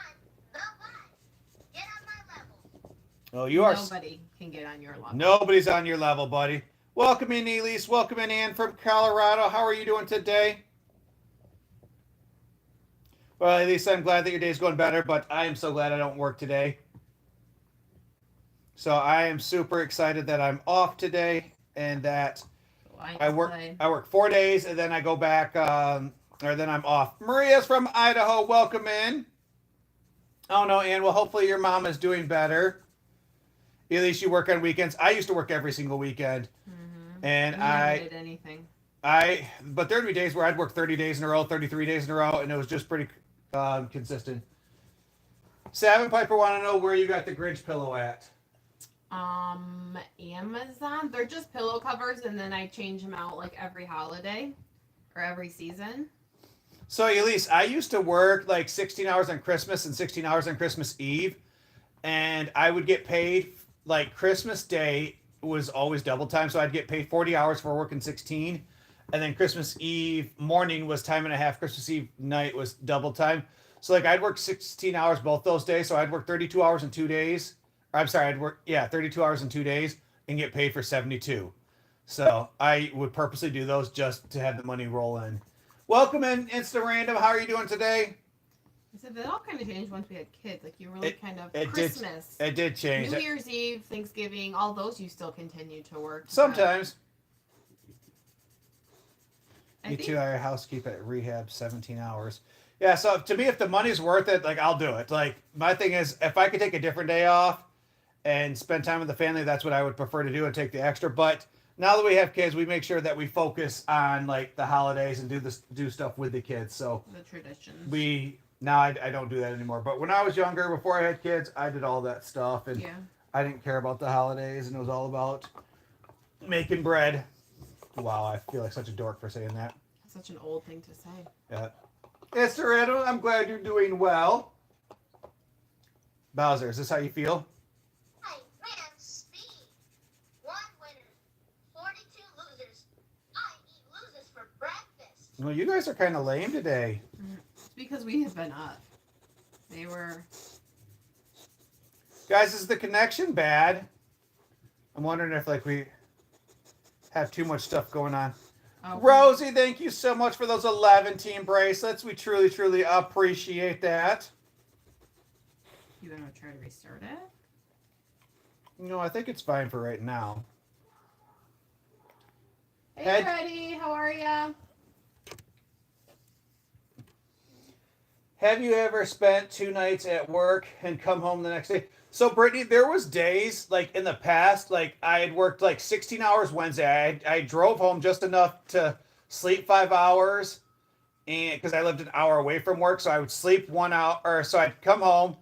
[SPEAKER 3] the vibe. Get on my level.
[SPEAKER 1] Oh, you are.
[SPEAKER 2] Nobody can get on your level.
[SPEAKER 1] Nobody's on your level, buddy. Welcome in, Elise. Welcome in, Ann from Colorado. How are you doing today? Well, at least I'm glad that your day's going better, but I am so glad I don't work today. So I am super excited that I'm off today and that I work 4 days and then I go back, or then I'm off. Maria's from Idaho. Welcome in. Oh no, Ann. Well, hopefully your mom is doing better. At least you work on weekends. I used to work every single weekend, and
[SPEAKER 2] You never did anything.
[SPEAKER 1] But there'd be days where I'd work 30 days in a row, 33 days in a row, and it was just pretty consistent. Savin Piper want to know where you got the Grinch pillow at.
[SPEAKER 2] Amazon. They're just pillow covers, and then I change them out like every holiday or every season.
[SPEAKER 1] So, Elise, I used to work like 16 hours on Christmas and 16 hours on Christmas Eve, and I would get paid like Christmas Day was always double time, so I'd get paid 40 hours for working 16, and then Christmas Eve morning was time and a half. Christmas Eve night was double time. So like I'd work 16 hours both those days, so I'd work 32 hours in 2 days. I'm sorry, I'd work 32 hours in 2 days and get paid for 72. So I would purposely do those just to have the money roll in. Welcome in, Insta Random. How are you doing today?
[SPEAKER 2] I said that all kind of changed once we had kids. Like you really kind of
[SPEAKER 1] it
[SPEAKER 2] Christmas,
[SPEAKER 1] It did change.
[SPEAKER 2] New Year's Eve, Thanksgiving, all those you still continue to work.
[SPEAKER 1] Sometimes.
[SPEAKER 2] I
[SPEAKER 1] You
[SPEAKER 2] think
[SPEAKER 1] 2 hour housekeep at rehab, 17 hours. Yeah, so to me, if the money's worth it, like I'll do it. Like my thing is, if I could take a different day off and spend time with the family, that's what I would prefer to do and take the extra. But now that we have kids, we make sure that we focus on like the holidays and do stuff with the kids. So
[SPEAKER 2] the traditions.
[SPEAKER 1] I don't do that anymore. But when I was younger, before I had kids, I did all that stuff, and I didn't care about the holidays, and it was all about making bread. Wow, I feel like such a dork for saying that.
[SPEAKER 2] That's such an old thing to say.
[SPEAKER 1] Yeah. Esther Edo, I'm glad you're doing well. Bowser, is this how you feel?
[SPEAKER 3] I ran speed. 1 winner, 42 losers. I eat losers for breakfast.
[SPEAKER 1] Well, you guys are kind of lame today.
[SPEAKER 2] It's because we have been up. They were.
[SPEAKER 1] Guys, is the connection bad? I'm wondering if like we have too much stuff going on.
[SPEAKER 2] Oh,
[SPEAKER 1] Rosie, thank you so much for those 11 team bracelets. We truly, truly appreciate that.
[SPEAKER 2] You want to try to restart it?
[SPEAKER 1] No, I think it's fine for right now.
[SPEAKER 2] Hey, Freddie, how are ya?
[SPEAKER 1] Have you ever spent 2 nights at work and come home the next day? So, Brittany, there was days like in the past, like I had worked like 16 hours Wednesday. I drove home just enough to sleep 5 hours, and because I lived an hour away from work, so I would sleep 1 hour, or so I'd come home,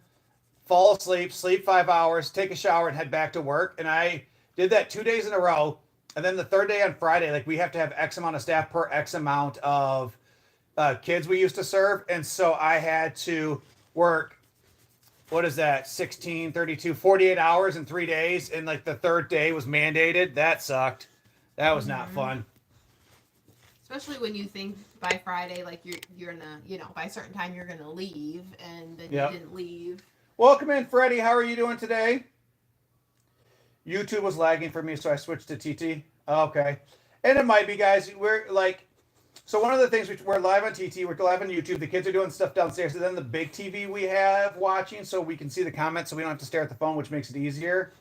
[SPEAKER 1] fall asleep, sleep 5 hours, take a shower, and head back to work. And I did that 2 days in a row. And then the third day on Friday, like we have to have X amount of staff per X amount of kids we used to serve. And so I had to work, what is that, 16, 32, 48 hours in 3 days. And like the third day was mandated. That sucked. That was not fun.
[SPEAKER 2] Especially when you think by Friday, like you're gonna, by a certain time you're gonna leave, and then you didn't leave.
[SPEAKER 1] Welcome in, Freddie. How are you doing today? YouTube was lagging for me, so I switched to TT. Okay. And it might be, guys. We're like, so one of the things, we're live on TT, we're live on YouTube. The kids are doing stuff downstairs. And then the big TV we have watching, so we can see the comments, so we don't have to stare at the phone, which makes it easier.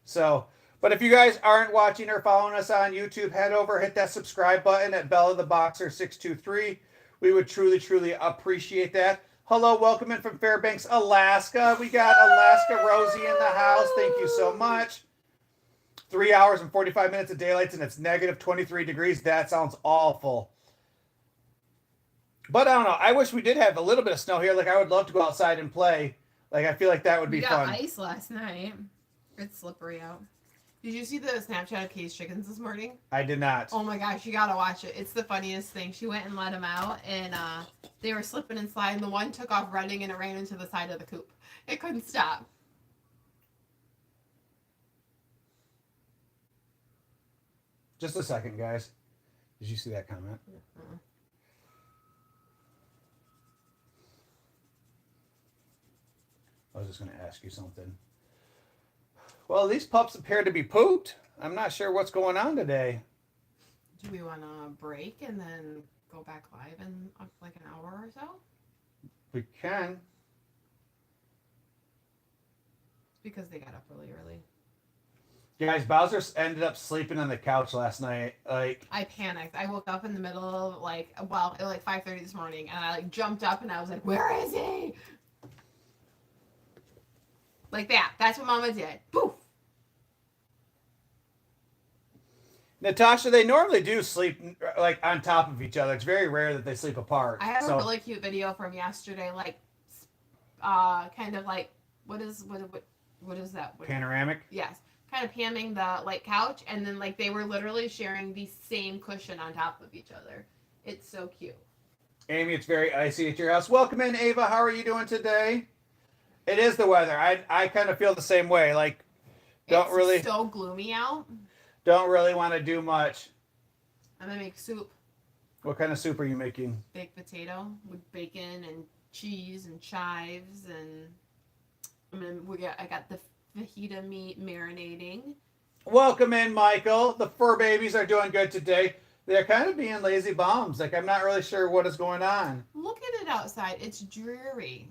[SPEAKER 1] So, but if you guys aren't watching or following us on YouTube, head over, hit that subscribe button at Bella the Boxer 623. We would truly, truly appreciate that. Hello, welcome in from Fairbanks, Alaska. We got Alaska Rosie in the house. Thank you so much. 3 hours and 45 minutes of daylight, and it's negative 23 degrees. That sounds awful. But I don't know. I wish we did have a little bit of snow here. Like, I would love to go outside and play. Like, I feel like that would be fun.
[SPEAKER 2] We got ice last night. It's slippery out. Did you see the Snapchat of Kay's chickens this morning?
[SPEAKER 1] I did not.
[SPEAKER 2] Oh my gosh, you gotta watch it. It's the funniest thing. She went and let them out, and they were slipping and sliding. The one took off running, and it ran into the side of the coop. It couldn't stop.
[SPEAKER 1] Just a second, guys. Did you see that comment?
[SPEAKER 2] Uh-huh.
[SPEAKER 1] I was just going to ask you something. Well, these pups appear to be pooped. I'm not sure what's going on today.
[SPEAKER 2] Do we want to break and then go back live in like an hour or so?
[SPEAKER 1] We can.
[SPEAKER 2] Because they got up really early.
[SPEAKER 1] Guys, Bowser ended up sleeping on the couch last night. Like,
[SPEAKER 2] I panicked. I woke up in the middle of it was like 5:30 this morning, and I jumped up and I was like, "Where is he?" Like that. That's what Mama did. Poof.
[SPEAKER 1] Natasha, they normally do sleep like on top of each other. It's very rare that they sleep apart.
[SPEAKER 2] I have a really cute video from yesterday, kind of like what is that?
[SPEAKER 1] Panoramic?
[SPEAKER 2] Yes. Kind of pamming the couch, and then they were literally sharing the same cushion on top of each other. It's so cute.
[SPEAKER 1] Amy, it's very icy at your house. Welcome in, Ava. How are you doing today? It is the weather. I kind of feel the same way. Like,
[SPEAKER 2] It's so gloomy out.
[SPEAKER 1] Don't really want to do much.
[SPEAKER 2] I'm gonna make soup.
[SPEAKER 1] What kind of soup are you making?
[SPEAKER 2] Baked potato with bacon and cheese and chives, and I got the fajita meat marinating.
[SPEAKER 1] Welcome in, Michael. The fur babies are doing good today. They're kind of being lazy bums. Like, I'm not really sure what is going on.
[SPEAKER 2] Look at it outside. It's dreary.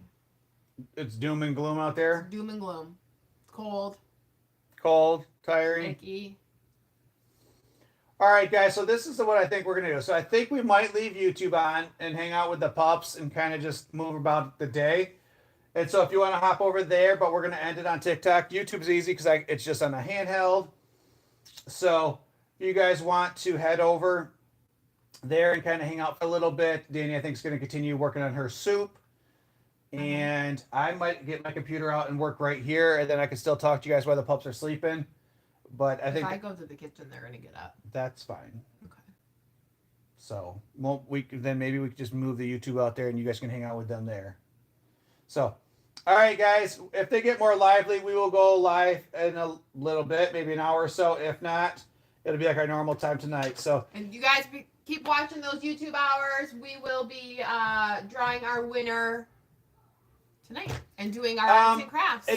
[SPEAKER 1] It's doom and gloom out there.
[SPEAKER 2] Doom and gloom. Cold.
[SPEAKER 1] Cold, tiring.
[SPEAKER 2] Icky.
[SPEAKER 1] All right, guys. So this is what I think we're going to do. So I think we might leave YouTube on and hang out with the pups and kind of just move about the day. And so if you want to hop over there, but we're going to end it on TikTok. YouTube's easy because it's just on a handheld. So if you guys want to head over there and kind of hang out for a little bit, Danny, I think, is going to continue working on her soup. And I might get my computer out and work right here, and then I can still talk to you guys while the pups are sleeping. But I think
[SPEAKER 2] if I go to the kitchen, they're going to get up.
[SPEAKER 1] That's fine.
[SPEAKER 2] Okay.
[SPEAKER 1] So maybe we could just move the YouTube out there, and you guys can hang out with them there. So, all right, guys. If they get more lively, we will go live in a little bit, maybe an hour or so. If not, it'll be like our normal time tonight. So,
[SPEAKER 2] and you guys keep watching those YouTube hours. We will be drawing our winner tonight and doing our arts and crafts.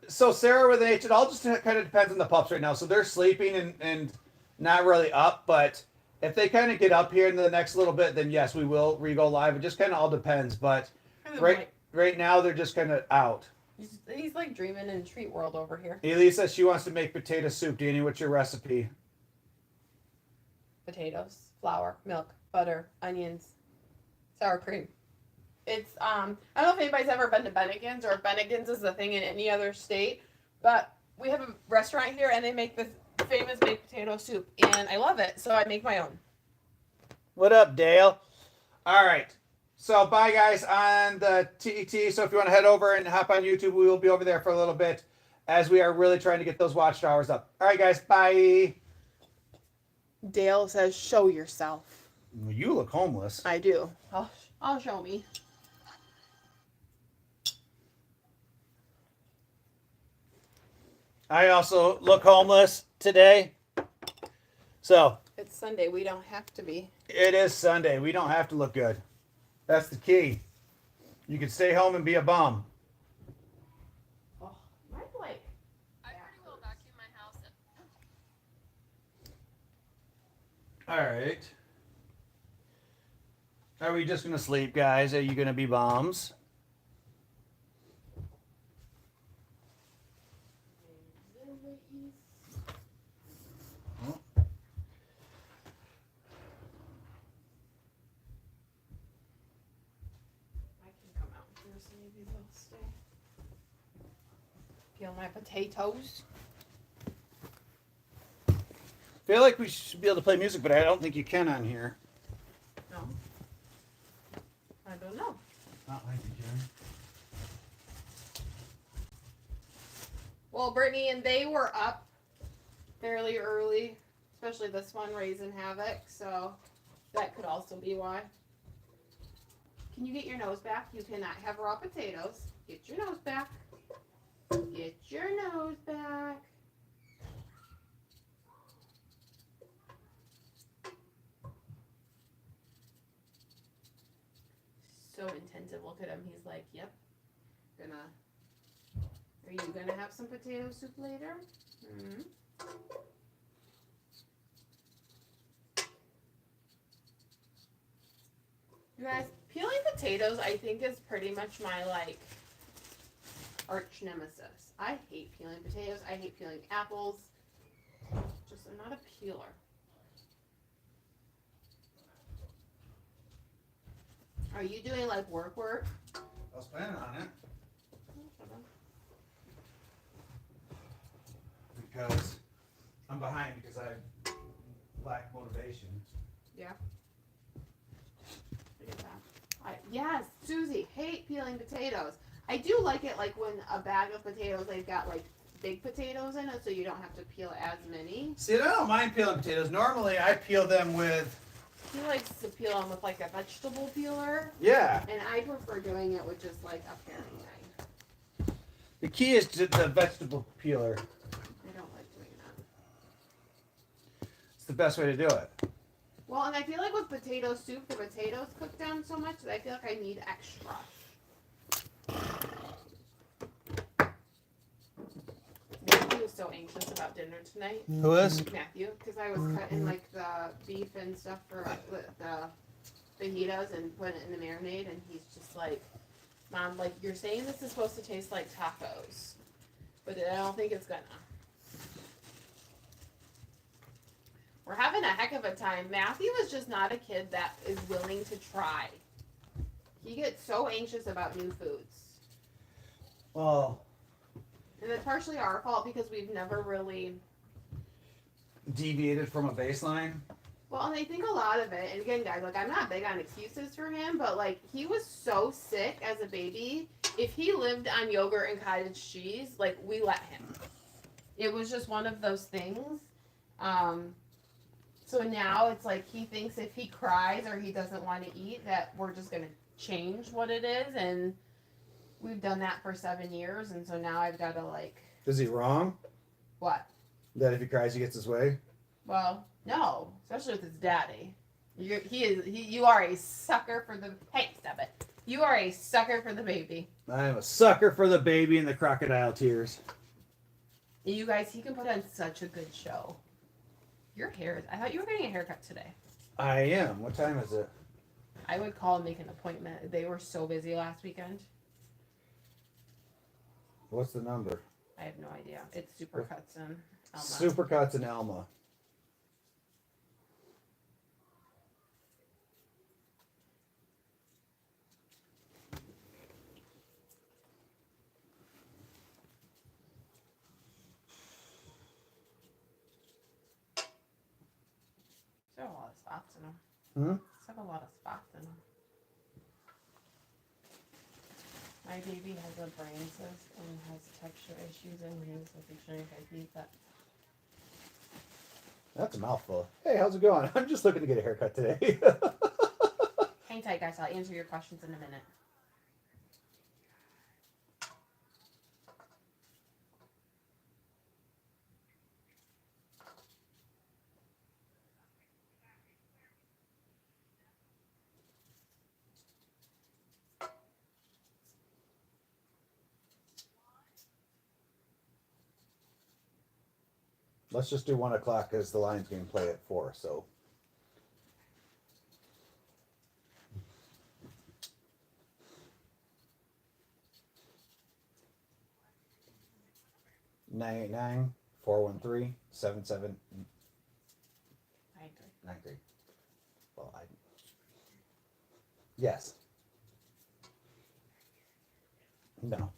[SPEAKER 1] So Sarah with an H, it all just kind of depends on the pups right now. So they're sleeping and not really up, but If they kind of get up here in the next little bit, then yes, we will re-go live. It just kind of all depends. But right now, they're just kind of out.
[SPEAKER 2] He's like dreaming in treat world over here.
[SPEAKER 1] Elisa, she wants to make potato soup. Danny, what's your recipe?
[SPEAKER 2] Potatoes, flour, milk, butter, onions, sour cream. It's I don't know if anybody's ever been to Bennigan's or if Bennigan's is a thing in any other state, but we have a restaurant here and they make this famous baked potato soup and I love it, so I make my own.
[SPEAKER 1] What up, Dale? All right. So bye, guys, on the TET. So if you want to head over and hop on YouTube, we will be over there for a little bit as we are really trying to get those watch hours up. All right, guys, bye.
[SPEAKER 2] Dale says, "Show yourself."
[SPEAKER 1] You look homeless.
[SPEAKER 2] I do. I'll show me.
[SPEAKER 1] I also look homeless today. So
[SPEAKER 2] It's Sunday. We don't have to be.
[SPEAKER 1] it is Sunday. We don't have to look good. That's the key. You can stay home and be a bum.
[SPEAKER 2] Oh, my leg.
[SPEAKER 5] I pretty well vacuum my house.
[SPEAKER 1] All right. Are we just going to sleep, guys? Are you going to be bums?
[SPEAKER 2] So maybe they'll stay. Peel my potatoes.
[SPEAKER 1] Feel like we should be able to play music, but I don't think you can on here.
[SPEAKER 2] No. I don't know.
[SPEAKER 1] Not like you can.
[SPEAKER 2] Well, Brittany and they were up fairly early, especially this one, raising havoc, so that could also be why. Can you get your nose back? You cannot have raw potatoes. Get your nose back. Get your nose back. So intensive. Look at him. He's like, yep. Are you gonna have some potato soup later? Mm-hmm. You guys, peeling potatoes, I think, is pretty much my, like, arch nemesis. I hate peeling potatoes. I hate peeling apples. Just, I'm not a peeler. Are you doing, like, work?
[SPEAKER 1] I was planning on it. Because I'm behind because I lack motivation.
[SPEAKER 2] Yeah. Look at that. Yes, Susie, hate peeling potatoes. I do like it, like when a bag of potatoes, they've got like big potatoes in it, so you don't have to peel as many.
[SPEAKER 1] See, I don't mind peeling potatoes. Normally, I peel them with.
[SPEAKER 2] He likes to peel them with like a vegetable peeler,
[SPEAKER 1] Yeah.
[SPEAKER 2] and I prefer doing it with just like a paring knife.
[SPEAKER 1] The key is to the vegetable peeler.
[SPEAKER 2] I don't like doing that.
[SPEAKER 1] It's the best way to do it.
[SPEAKER 2] Well, and I feel like with potato soup, the potatoes cook down so much that I feel like I need extra. Matthew was so anxious about dinner tonight.
[SPEAKER 1] Who is?
[SPEAKER 2] Matthew, because I was cutting like the beef and stuff for the fajitas and putting it in the marinade, and he's just like, "Mom, like you're saying this is supposed to taste like tacos, but I don't think it's gonna." We're having a heck of a time. Matthew is just not a kid that is willing to try. He gets so anxious about new foods.
[SPEAKER 1] Well,
[SPEAKER 2] And it's partially our fault because we've never really.
[SPEAKER 1] deviated from a baseline.
[SPEAKER 2] Well, and I think a lot of it, and again, guys, like, I'm not big on excuses for him, but, like, he was so sick as a baby. If he lived on yogurt and cottage cheese, like, we let him. It was just one of those things. So now it's like he thinks if he cries or he doesn't want to eat, that we're just going to change what it is, and we've done that for 7 years, and so now I've got to, like...
[SPEAKER 1] Is he wrong?
[SPEAKER 2] What?
[SPEAKER 1] That if he cries, he gets his way?
[SPEAKER 2] Well, no, especially with his daddy. You are a sucker for the. Hey, stop it! You are a sucker for the baby.
[SPEAKER 1] I am a sucker for the baby and the crocodile tears.
[SPEAKER 2] You guys, he can put on such a good show. Your hair. I thought you were getting a haircut today.
[SPEAKER 1] I am. What time is it?
[SPEAKER 2] I would call and make an appointment. They were so busy last weekend.
[SPEAKER 1] What's the number?
[SPEAKER 2] I have no idea. It's Supercuts in Elma.
[SPEAKER 1] Supercuts in Elma.
[SPEAKER 2] Still have a lot of spots in them.
[SPEAKER 1] Hmm?
[SPEAKER 2] Still have a lot of spots in them. My baby has a brain cyst and has texture issues and he was making sure you guys need that.
[SPEAKER 1] That's a mouthful. Hey, how's it going? I'm just looking to get a haircut today.
[SPEAKER 2] Hang tight, guys. I'll answer your questions in a minute.
[SPEAKER 1] Let's just do 1 o'clock because the Lions game play at 4. So 989-413-7793.
[SPEAKER 2] I agree.
[SPEAKER 1] Well, yes. No.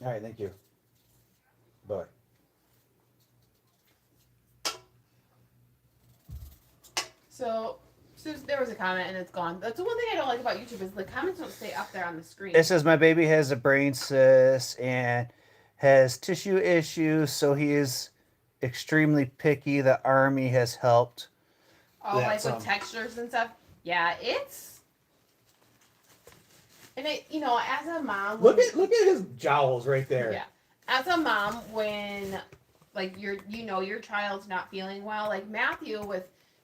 [SPEAKER 1] All right, thank you. Bye.
[SPEAKER 2] So there was a comment and it's gone. That's the one thing I don't like about YouTube is the comments don't stay up there on the screen.
[SPEAKER 1] It says my baby has a brain cyst and has tissue issues, so he is extremely picky. The army has helped.
[SPEAKER 2] Oh, like
[SPEAKER 1] That's,
[SPEAKER 2] with textures and stuff. Yeah, it's. And it, as a mom.
[SPEAKER 1] Look at his jowls right there.
[SPEAKER 2] Yeah, as a mom, when like your child's not feeling well, like Matthew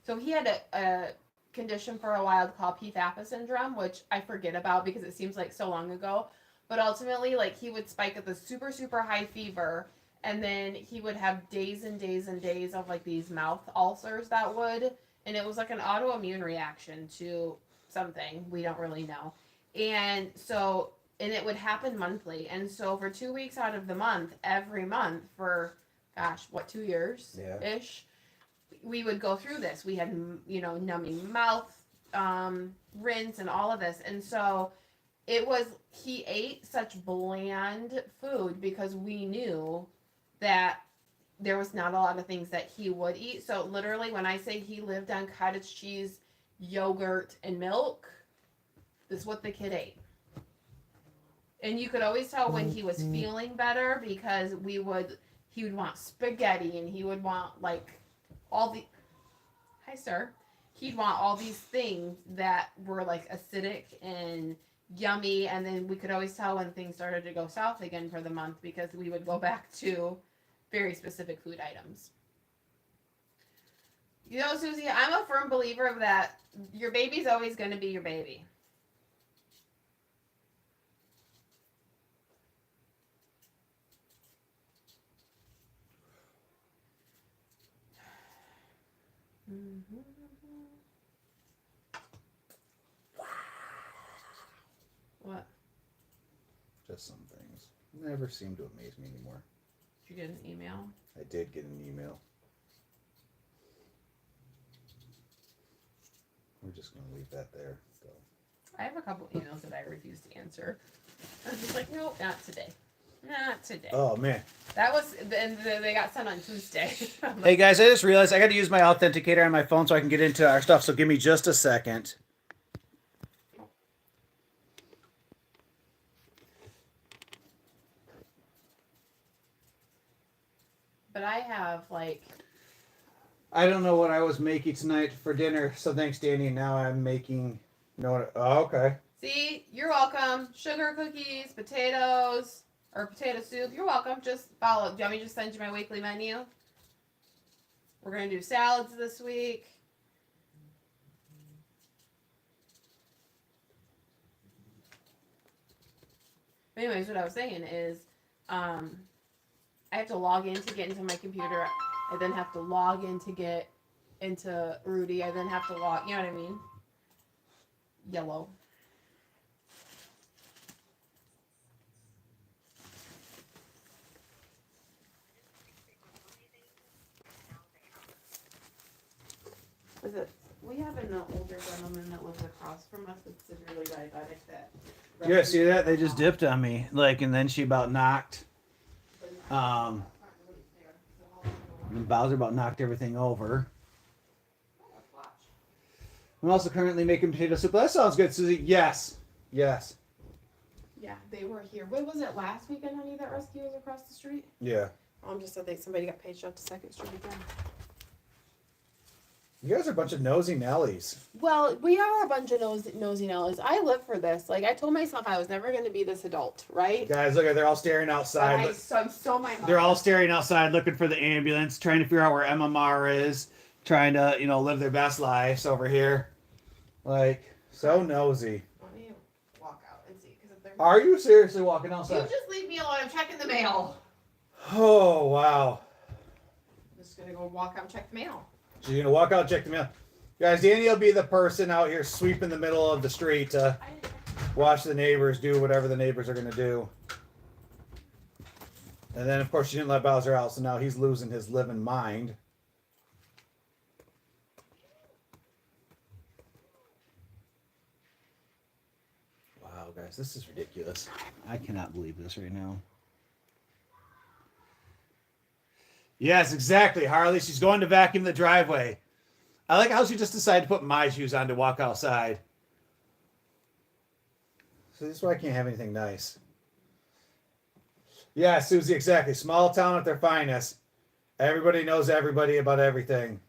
[SPEAKER 2] so he had a condition for a while called P-Thapa syndrome, which I forget about because it seems like so long ago. But ultimately, like he would spike at the super, super high fever, and then he would have days and days and days of like these mouth ulcers and it was like an autoimmune reaction to something we don't really know. And it would happen monthly. And so for 2 weeks out of the month, every month for, 2 years ish, we would go through this. We had, numbing mouth, rinse and all of this. And so he ate such bland food because we knew that there was not a lot of things that he would eat. So literally when I say he lived on cottage cheese, yogurt, and milk, this is what the kid ate. And you could always tell when he was feeling better because he would want spaghetti and he would want like hi sir, he'd want all these things that were like acidic and yummy, and then we could always tell when things started to go south again for the month because we would go back to very specific food items. Susie, I'm a firm believer of that your baby's always going to be your baby. What?
[SPEAKER 1] Just some things. Never seem to amaze me anymore.
[SPEAKER 2] Did you get an email?
[SPEAKER 1] I did get an email. We're just going to leave that there. So.
[SPEAKER 2] I have a couple emails that I refuse to answer. I was just like, nope, not today. Not today.
[SPEAKER 1] Oh, man.
[SPEAKER 2] That was, and they got sent on Tuesday.
[SPEAKER 1] Hey, guys, I just realized I got to use my authenticator on my phone so I can get into our stuff. So give me just a second.
[SPEAKER 2] But I have, like...
[SPEAKER 1] I don't know what I was making tonight for dinner. So thanks, Danny. Now I'm making... Oh, okay.
[SPEAKER 2] See? You're welcome. Sugar cookies, potatoes, or potato soup. You're welcome. Just follow. Do you want me to just send you my weekly menu? We're going to do salads this week. Anyways, what I was saying is, I have to log in to get into my computer. I then have to log in to get into Rudy. I then have to log, you know what I mean? Yellow. Is it? We have an older gentleman that lives across from us that's severely diabetic.
[SPEAKER 1] Yeah, see that? They just dipped on me, like, and then she about knocked. And Bowser about knocked everything over. I'm also currently making potato soup. That sounds good, Susie. Yes. Yes.
[SPEAKER 2] Yeah, they were here. What was it last weekend, honey, that rescue was across the street?
[SPEAKER 1] Yeah.
[SPEAKER 2] Mom just said that somebody got paged out to 2nd Street again.
[SPEAKER 1] You guys are a bunch of nosy Nellies.
[SPEAKER 2] Well, we are a bunch of nosy Nellies. I live for this. Like, I told myself I was never going to be this adult, right?
[SPEAKER 1] Guys, look at they're all staring
[SPEAKER 2] But
[SPEAKER 1] outside.
[SPEAKER 2] I'm so my
[SPEAKER 1] They're all staring outside looking for the ambulance, trying to figure out where MMR is, trying to, live their best lives over here. Like, so nosy.
[SPEAKER 2] Let me walk out and see. Because if they're...
[SPEAKER 1] Are you seriously walking
[SPEAKER 2] You
[SPEAKER 1] outside?
[SPEAKER 2] just leave me alone. I'm checking the mail.
[SPEAKER 1] Oh, wow.
[SPEAKER 2] I'm just going to go walk out and check the mail.
[SPEAKER 1] She's going to walk out, check the mail. Guys, Danny will be the person out here sweeping the middle of the street to watch the neighbors do whatever the neighbors are going to do. And then, of course, she didn't let Bowser out, so now he's losing his living mind. Wow, guys, this is ridiculous. I cannot believe this right now. Yes, exactly, Harley. She's going to vacuum the driveway. I like how she just decided to put my shoes on to walk outside. So this is why I can't have anything nice. Yeah, Susie, exactly. Small town at their finest. Everybody knows everybody about everything.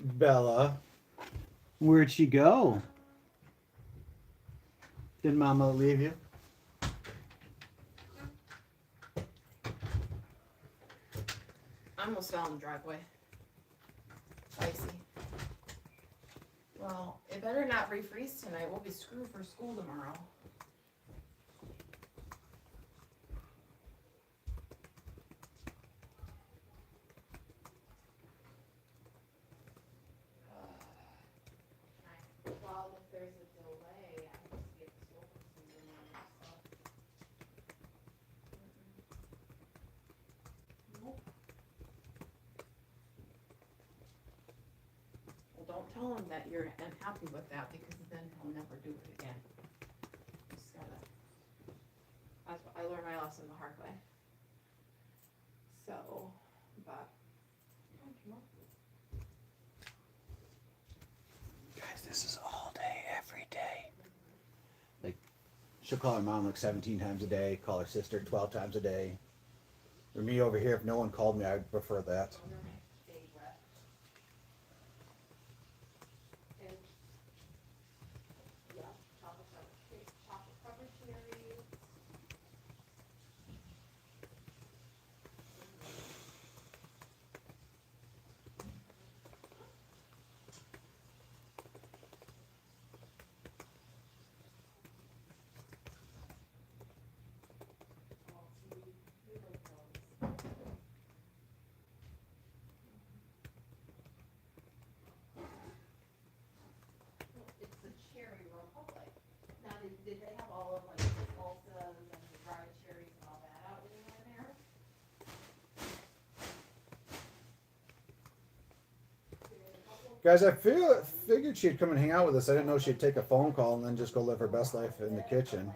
[SPEAKER 1] Bella, where'd she go? Did Mama leave you?
[SPEAKER 2] I almost fell in the driveway. Spicy. Well, it better not refreeze tonight. We'll be screwed for school tomorrow. Well, if there's a delay, I have to get the school for season one, so. Nope. Well, don't tell him that you're unhappy with that, because then he'll never do it again. Just gotta. I learned my lesson the hard way. So, but.
[SPEAKER 1] Guys, this is all day, every day. Like, she'll call her mom like 17 times a day, call her sister 12 times a day. For me over here, if no one called me, I'd prefer that.
[SPEAKER 2] It's the cherry republic. Now, did they have all of like the salsas and the dried cherries and all that out in there?
[SPEAKER 1] Guys, I figured she'd come and hang out with us. I didn't know she'd take a phone call and then just go live her best life in the kitchen.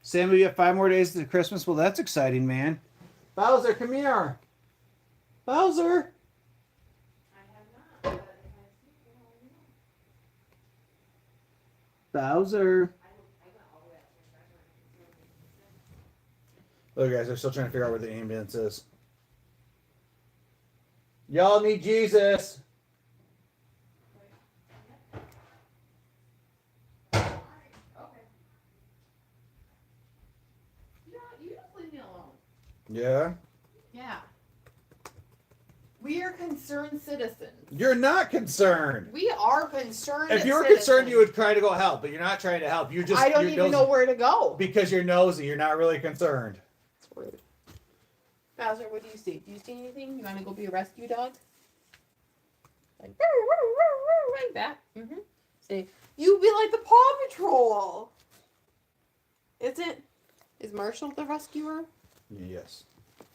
[SPEAKER 1] Sam, we have 5 more days to Christmas. Well, that's exciting, man. Bowser, come here. Bowser.
[SPEAKER 2] I have not, but if I see it, I'll let you know.
[SPEAKER 1] Bowser.
[SPEAKER 2] I went all the way up to the
[SPEAKER 1] Look, guys, they're still trying to figure out where the ambulance is. Y'all need Jesus.
[SPEAKER 2] Okay. You just leave me alone.
[SPEAKER 1] Yeah?
[SPEAKER 2] Yeah. We are concerned citizens.
[SPEAKER 1] You're not concerned.
[SPEAKER 2] We are concerned
[SPEAKER 1] If you were
[SPEAKER 2] citizens.
[SPEAKER 1] concerned, you would try to go help, but you're not trying to help. You just
[SPEAKER 2] I don't
[SPEAKER 1] you're
[SPEAKER 2] even
[SPEAKER 1] nosy.
[SPEAKER 2] know where to go.
[SPEAKER 1] Because you're nosy. You're not really concerned.
[SPEAKER 2] It's rude. Bowser, what do you see? Do you see anything? You want to go be a rescue dog? Like, like that. Mm-hmm. Say, you be like the Paw Patrol. Is Marshall the rescuer?
[SPEAKER 1] Yes.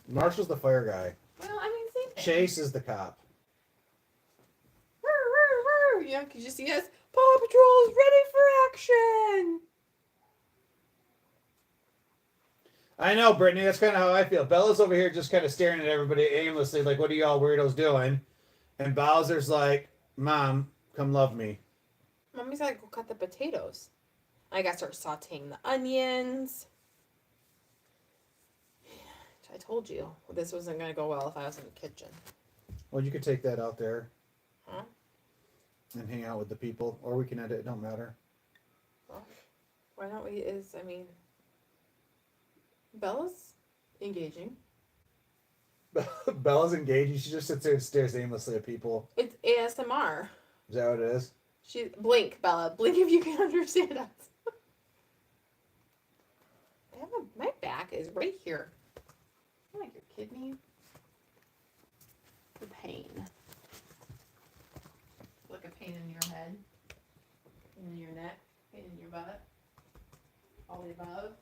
[SPEAKER 1] Marshall's the fire guy.
[SPEAKER 2] Well, I mean, same thing.
[SPEAKER 1] Chase is the cop.
[SPEAKER 2] Yeah, because you see us, Paw Patrol is ready for action.
[SPEAKER 1] I know, Brittany. That's kind of how I feel. Bella's over here just kind of staring at everybody aimlessly, like, what are y'all weirdos doing? And Bowser's like, Mom, come love me.
[SPEAKER 2] Mommy's gotta go cut the potatoes. I gotta start sauteing the onions. I told you this wasn't gonna go well if I was in the kitchen.
[SPEAKER 1] Well, you could take that out there.
[SPEAKER 2] Huh?
[SPEAKER 1] And hang out with the people. Or we can edit. It don't matter.
[SPEAKER 2] Well, why don't we? Bella's engaging.
[SPEAKER 1] Bella's engaged. She just sits there and stares aimlessly at people.
[SPEAKER 2] It's ASMR.
[SPEAKER 1] Is that what it is?
[SPEAKER 2] Blink, Bella. Blink if you can understand us. My back is right here. I like your kidney. The pain. Like a pain in your head. Pain in your neck. Pain in your butt. All the above.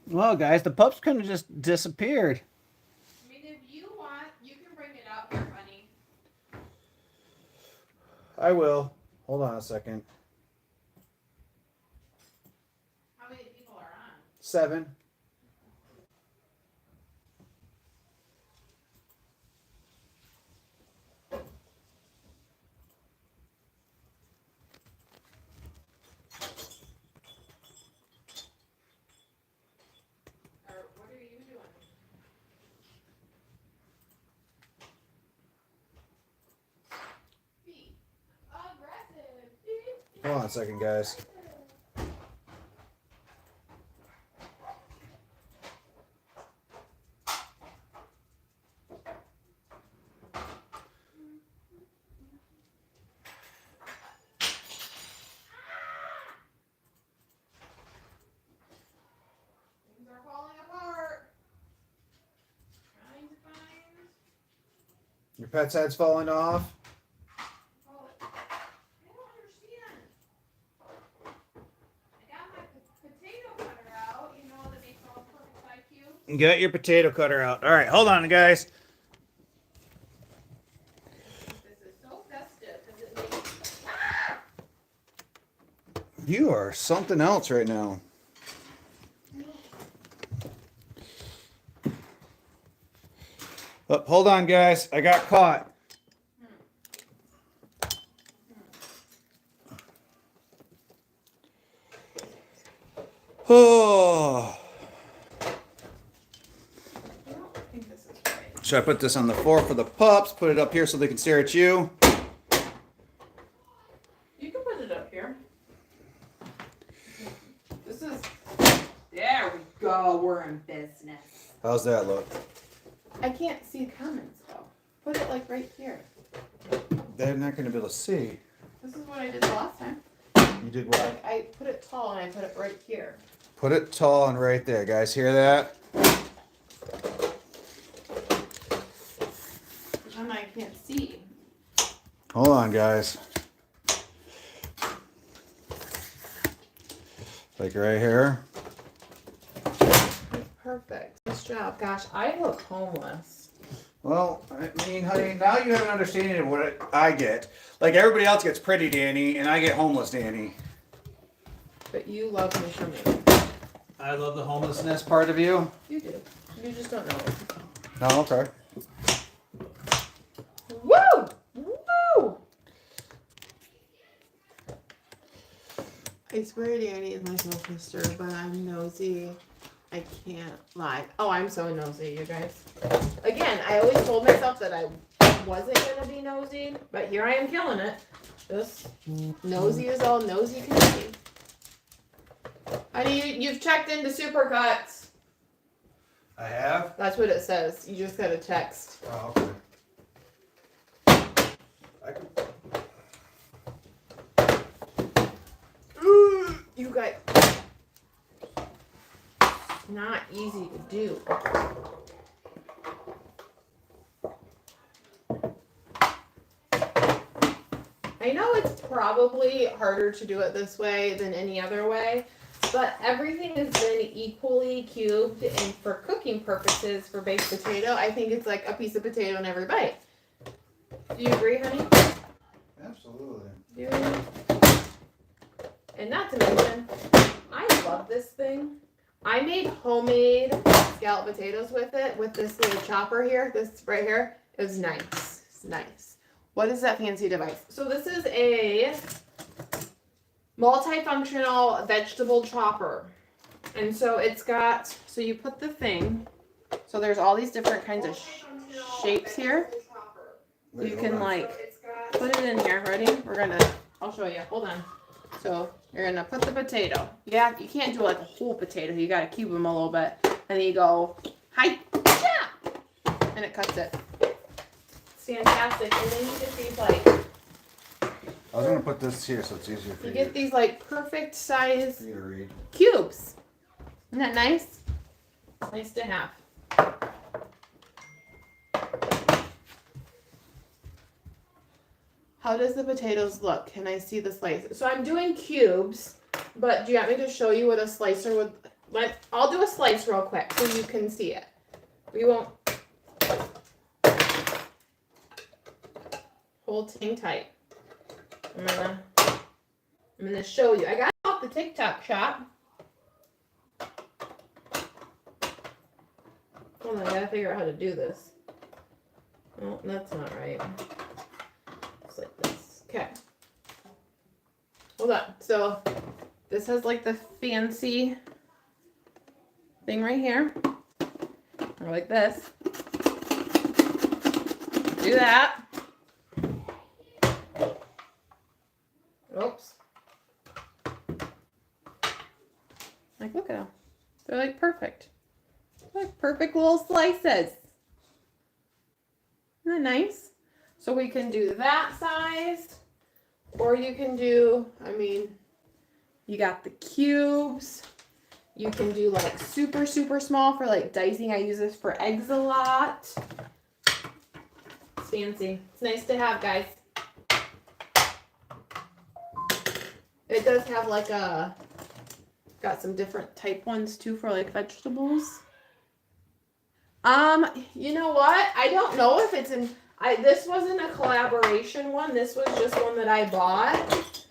[SPEAKER 1] Well, guys, the pups kind of just disappeared.
[SPEAKER 2] I mean, if you want, you can bring it up here, honey.
[SPEAKER 1] I will. Hold on a second.
[SPEAKER 2] How many people are on?
[SPEAKER 1] 7.
[SPEAKER 2] Or what are you doing? Be aggressive.
[SPEAKER 1] Hold on a second, guys.
[SPEAKER 2] Things are falling apart. Trying to find.
[SPEAKER 1] Your pet's head's falling off.
[SPEAKER 2] Oh, I don't understand. I got my potato cutter out. You know, that makes all the perfect size cubes.
[SPEAKER 1] Get your potato cutter out. All right, hold on, guys.
[SPEAKER 2] This is so festive because it makes.
[SPEAKER 1] You are something else right now. Oh, hold on, guys. I got caught. Oh.
[SPEAKER 2] I don't think this is right.
[SPEAKER 1] Should I put this on the floor for the pups? Put it up here so they can stare at you?
[SPEAKER 2] You can put it up here. This is. There we go. We're in business.
[SPEAKER 1] How's that look?
[SPEAKER 2] I can't see comments though. Put it like right here.
[SPEAKER 1] They're not going to be able to see.
[SPEAKER 2] This is what I did the last time.
[SPEAKER 1] You did what?
[SPEAKER 2] Like I put it tall and I put it right here.
[SPEAKER 1] Put it tall and right there. Guys, hear that?
[SPEAKER 2] And I can't see.
[SPEAKER 1] Hold on, guys. Like right here.
[SPEAKER 2] Perfect. Nice job. Gosh, I look homeless.
[SPEAKER 1] Well, I mean, honey, now you have an understanding of what I get. Like everybody else gets pretty Danny, and I get homeless Danny.
[SPEAKER 2] But you love me for me.
[SPEAKER 1] I love the homelessness part of you.
[SPEAKER 2] You do. You just don't know it.
[SPEAKER 1] No, okay.
[SPEAKER 2] Woo! Woo! I swear Danny is my soul sister, but I'm nosy. I can't lie. Oh, I'm so nosy, you guys. Again, I always told myself that I wasn't gonna be nosy, but here I am killing it. Just nosy is all nosy can be. Honey, you've checked into Supercuts.
[SPEAKER 1] I have?
[SPEAKER 2] That's what it says. You just got a text.
[SPEAKER 1] Oh, okay. I can...
[SPEAKER 2] You guys, not easy to do. I know it's probably harder to do it this way than any other way, but everything has been equally cubed, and for cooking purposes for baked potato, I think it's like a piece of potato in every bite. Do you agree, honey?
[SPEAKER 1] Absolutely.
[SPEAKER 2] Do you? And not to mention, I love this thing. I made homemade scalloped potatoes with it, with this little chopper here, this right here. It was nice. It's nice. What is that fancy device? So this is a multifunctional vegetable chopper. And so it's got, so you put the thing, so there's all these different kinds of shapes here. You can like, put it in here. Ready? I'll show you. Hold on. So you're gonna put the potato. Yeah, you can't do like a whole potato. You gotta cube them a little bit. And then you go, hi, yeah, and it cuts it. It's fantastic. And then you get these like,
[SPEAKER 1] I was gonna put this here so it's easier for
[SPEAKER 2] you
[SPEAKER 1] you.
[SPEAKER 2] get these like perfect size
[SPEAKER 1] For you to read.
[SPEAKER 2] cubes. Isn't that nice? Nice to have. How does the potatoes look? Can I see the slice? So I'm doing cubes, but do you want me to show you what a slicer would like? I'll do a slice real quick so you can see it. We won't hold thing tight. I'm gonna show you. I got it off the TikTok shop. Hold on, I gotta figure out how to do this. Oh, that's not right. Like this. Okay. Hold on. So this has like the fancy thing right here. Or like this. Do that. Oops. Like, look at them. They're like perfect. They're like perfect little slices. Isn't that nice? So we can do that size, or you can do, I mean, you got the cubes. You can do like super, super small for like dicing. I use this for eggs a lot. It's fancy. It's nice to have, guys. It does have like got some different type ones too for like vegetables. You know what? I don't know if it's in, this wasn't a collaboration one. This was just one that I bought.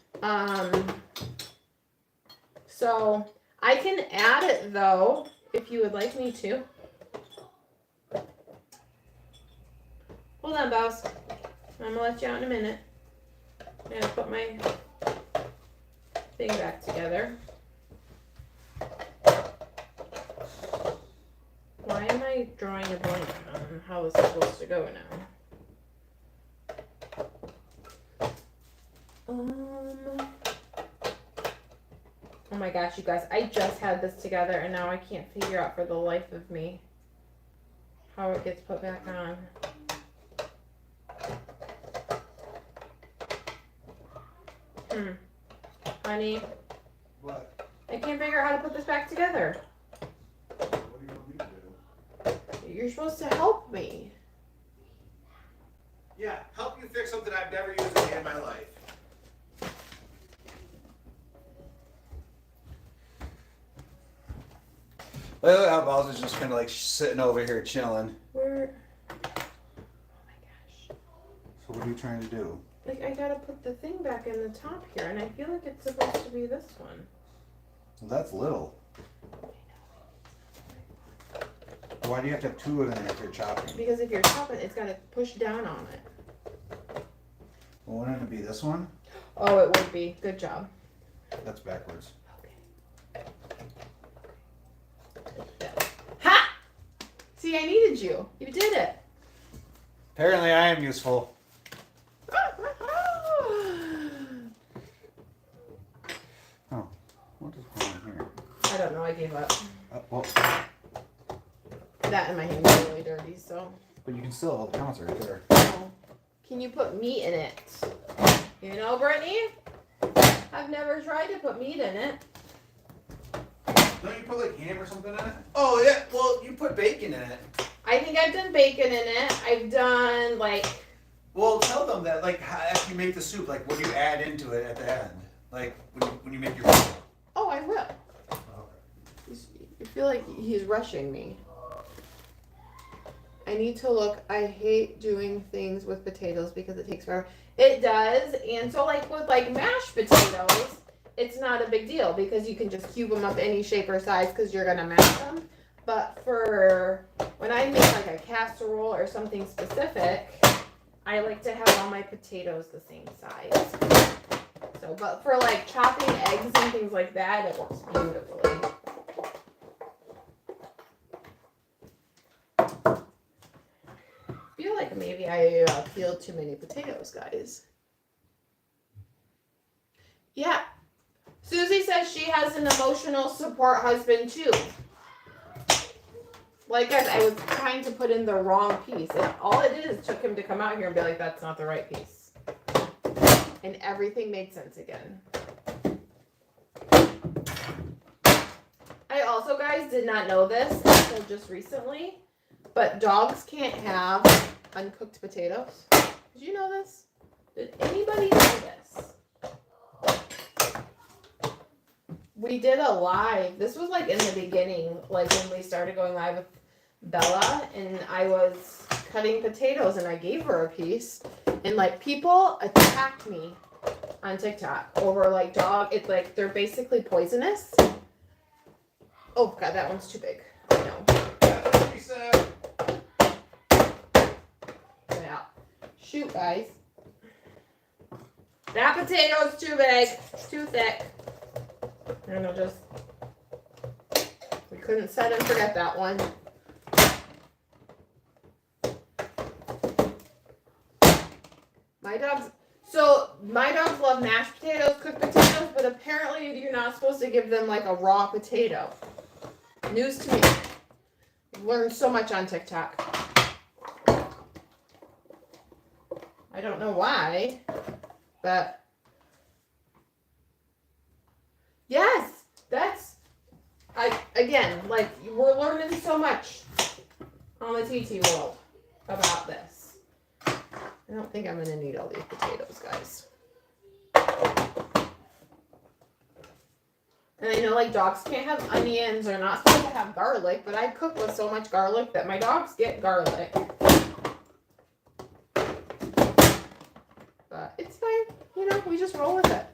[SPEAKER 2] So I can add it though, if you would like me to. Hold on, Bows. I'm gonna let you out in a minute. I'm gonna put my thing back together. Why am I drawing a blank on how this is supposed to go now? Oh my gosh, you guys, I just had this together and now I can't figure out for the life of me how it gets put back on. Honey,
[SPEAKER 1] What?
[SPEAKER 2] I can't figure out how to put this back together.
[SPEAKER 1] What do you want me to do?
[SPEAKER 2] You're supposed to help me.
[SPEAKER 1] Yeah, help you fix something I've never used a day in my life. Look how Bowser's just kind of like sitting over here chilling.
[SPEAKER 2] Where?
[SPEAKER 1] So what are you trying to do?
[SPEAKER 2] Like, I gotta put the thing back in the top here, and I feel like it's supposed to be this one.
[SPEAKER 1] Well, that's little. Why do you have to have two of them if you're chopping?
[SPEAKER 2] Because if you're chopping, it's gotta push down on it.
[SPEAKER 1] Well, wouldn't it be this one?
[SPEAKER 2] Oh, it would be. Good job.
[SPEAKER 1] That's backwards.
[SPEAKER 2] Ha! See, I needed you. You did it.
[SPEAKER 1] Apparently I am useful. Oh, what is going on here?
[SPEAKER 2] I don't know. I gave up.
[SPEAKER 1] Well,
[SPEAKER 2] That and my hands are really dirty, so.
[SPEAKER 1] but you can still, all the counts are right there.
[SPEAKER 2] Oh. Can you put meat in it? You know, Brittany? I've never tried to put meat in it.
[SPEAKER 1] Don't you put like ham or something in it? Oh yeah, well you put bacon in it.
[SPEAKER 2] I think I've done bacon in it. I've done like.
[SPEAKER 1] Well, tell them that like after you make the soup, like what do you add into it at the end? Like when you make your meal.
[SPEAKER 2] Oh, I will. I feel like he's rushing me. I need to look. I hate doing things with potatoes because it takes forever. It does, and so like with like mashed potatoes, it's not a big deal because you can just cube them up any shape or size because you're gonna mash them. But for when I make like a casserole or something specific, I like to have all my potatoes the same size. So, but for like chopping eggs and things like that, it works beautifully. I feel like maybe I peeled too many potatoes, guys. Yeah. Susie says she has an emotional support husband too. Like, guys, I was trying to put in the wrong piece. And all it did is took him to come out here and be like, that's not the right piece. And everything made sense again. I also, guys, did not know this until just recently. But dogs can't have uncooked potatoes. Did you know this? Did anybody know this? We did a live. This was like in the beginning, like when we started going live with Bella, and I was cutting potatoes and I gave her a piece. And like people attacked me on TikTok over like dog. It's like they're basically poisonous. Oh God, that one's too big. I know.
[SPEAKER 1] That's what she said.
[SPEAKER 2] Yeah. Shoot, guys. That potato's too big. Too thick. And I'll just. We couldn't set and forget that one. My dogs love mashed potatoes, cooked potatoes, but apparently you're not supposed to give them like a raw potato. News to me. I've learned so much on TikTok. I don't know why, but yes, again, like we're learning so much on the TT world about this. I don't think I'm gonna need all these potatoes, guys. And I know like dogs can't have onions or not supposed to have garlic, but I cook with so much garlic that my dogs get garlic. But it's fine, you know, we just roll with it.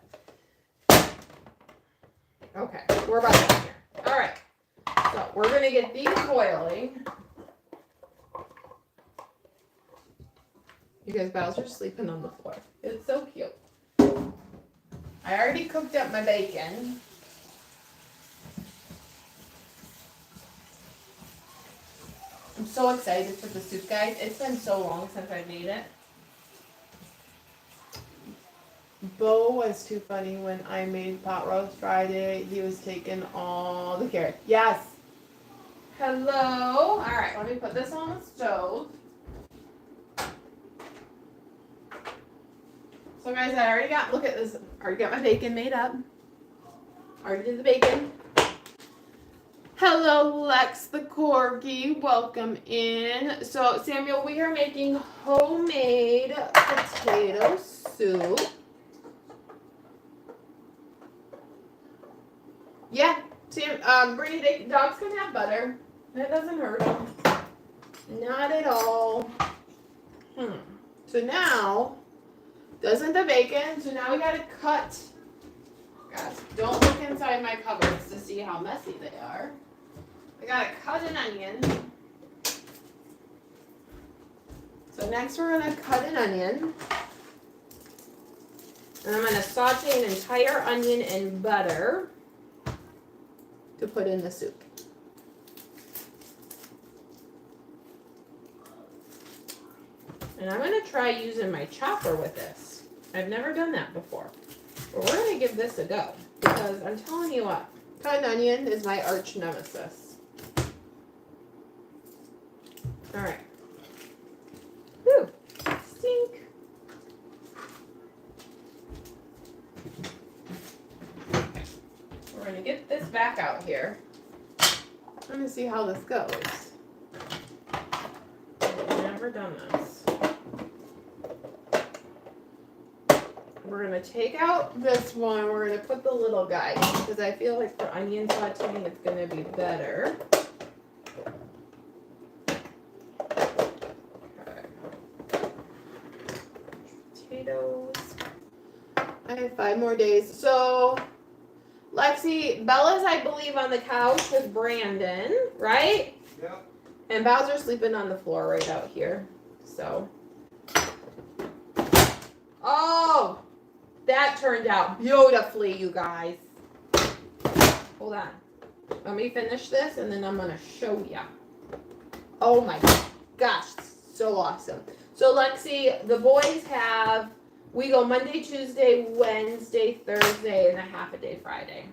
[SPEAKER 2] Okay, we're about done here. All right, so we're gonna get these boiling. You guys, Bowser's sleeping on the floor. It's so cute. I already cooked up my bacon. I'm so excited for the soup, guys. It's been so long since I made it. Bo was too funny when I made pot roast Friday. He was taking all the carrots. Yes. Hello. All right, let me put this on the stove. So guys, I already got, look at this. Already got my bacon made up. Already did the bacon. Hello, Lex the Corgi. Welcome in. So, Samuel, we are making homemade potato soup. Yeah, Brittany, dogs can have butter. That doesn't hurt them. Not at all. So now, doesn't the bacon, so now we gotta cut. Guys, don't look inside my cupboards to see how messy they are. I gotta cut an onion. So next we're gonna cut an onion. And I'm gonna saute an entire onion in butter to put in the soup. And I'm gonna try using my chopper with this. I've never done that before. But we're gonna give this a go. Because I'm telling you what, cutting onion is my arch nemesis. Alright. Whew. Stink. Okay. We're gonna get this back out here. I'm gonna see how this goes. I've never done this. We're gonna take out this one. We're gonna put the little guy in because I feel like for onion sauteing it's gonna be better. Okay. Potatoes. I have 5 more days. So Lexi, Bella's I believe on the couch with Brandon, right?
[SPEAKER 1] Yep.
[SPEAKER 2] And Bowser's sleeping on the floor right out here. So. Oh! That turned out beautifully, you guys. Hold on. Let me finish this and then I'm going to show ya. Oh my gosh, so awesome. So Lexi, the boys have, we go Monday, Tuesday, Wednesday, Thursday, and a half a day Friday.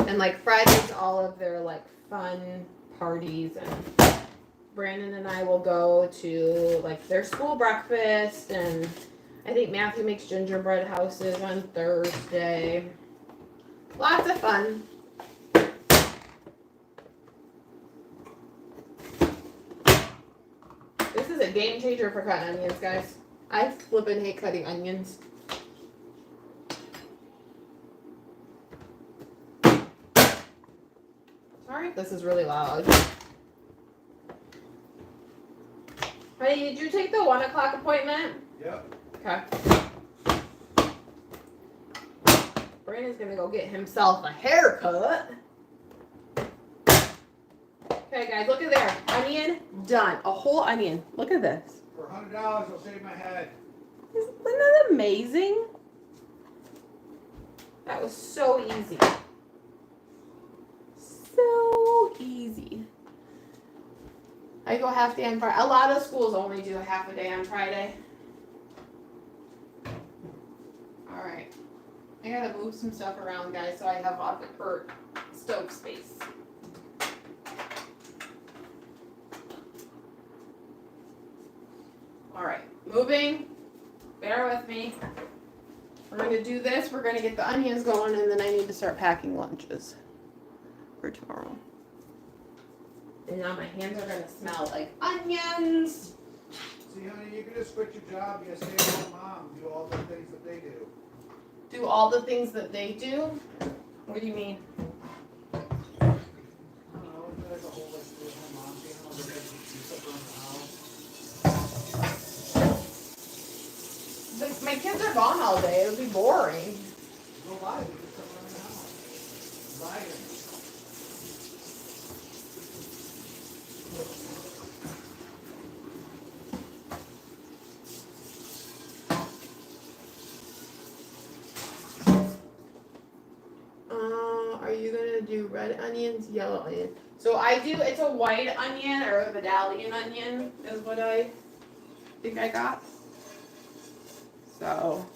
[SPEAKER 2] And like Friday's all of their like fun parties, and Brandon and I will go to like their school breakfast, and I think Matthew makes gingerbread houses on Thursday. Lots of fun. This is a game changer for cutting onions, guys. I flippin' hate cutting onions. Sorry if this is really loud. Honey, did you take the 1 o'clock appointment?
[SPEAKER 1] Yep.
[SPEAKER 2] Okay. Brandon's gonna go get himself a haircut. Okay, guys, look at there. Onion done. A whole onion. Look at this.
[SPEAKER 1] For $100, I'll shave my head.
[SPEAKER 2] Isn't that amazing? That was so easy. So easy. I go half day on Friday. A lot of schools only do a half a day on Friday. Alright. I gotta move some stuff around, guys, so I have stove space. Alright, moving. Bear with me. We're gonna do this. We're gonna get the onions going, and then I need to start packing lunches for tomorrow. And now my hands are gonna smell like onions.
[SPEAKER 1] See, honey, you can just quit your job. You gotta stay at home mom. Do all the things that they do.
[SPEAKER 2] Do all the things that they do? What do you mean?
[SPEAKER 1] I don't know. There's a whole list of home moms. You know, they have to do stuff around the house.
[SPEAKER 2] My kids are gone all day. It would be boring.
[SPEAKER 1] Go buy it. Do stuff around the house. Buy it.
[SPEAKER 2] Are you gonna do red onions, yellow onion? So I do, it's a white onion or a medallion onion is what I think I got. So,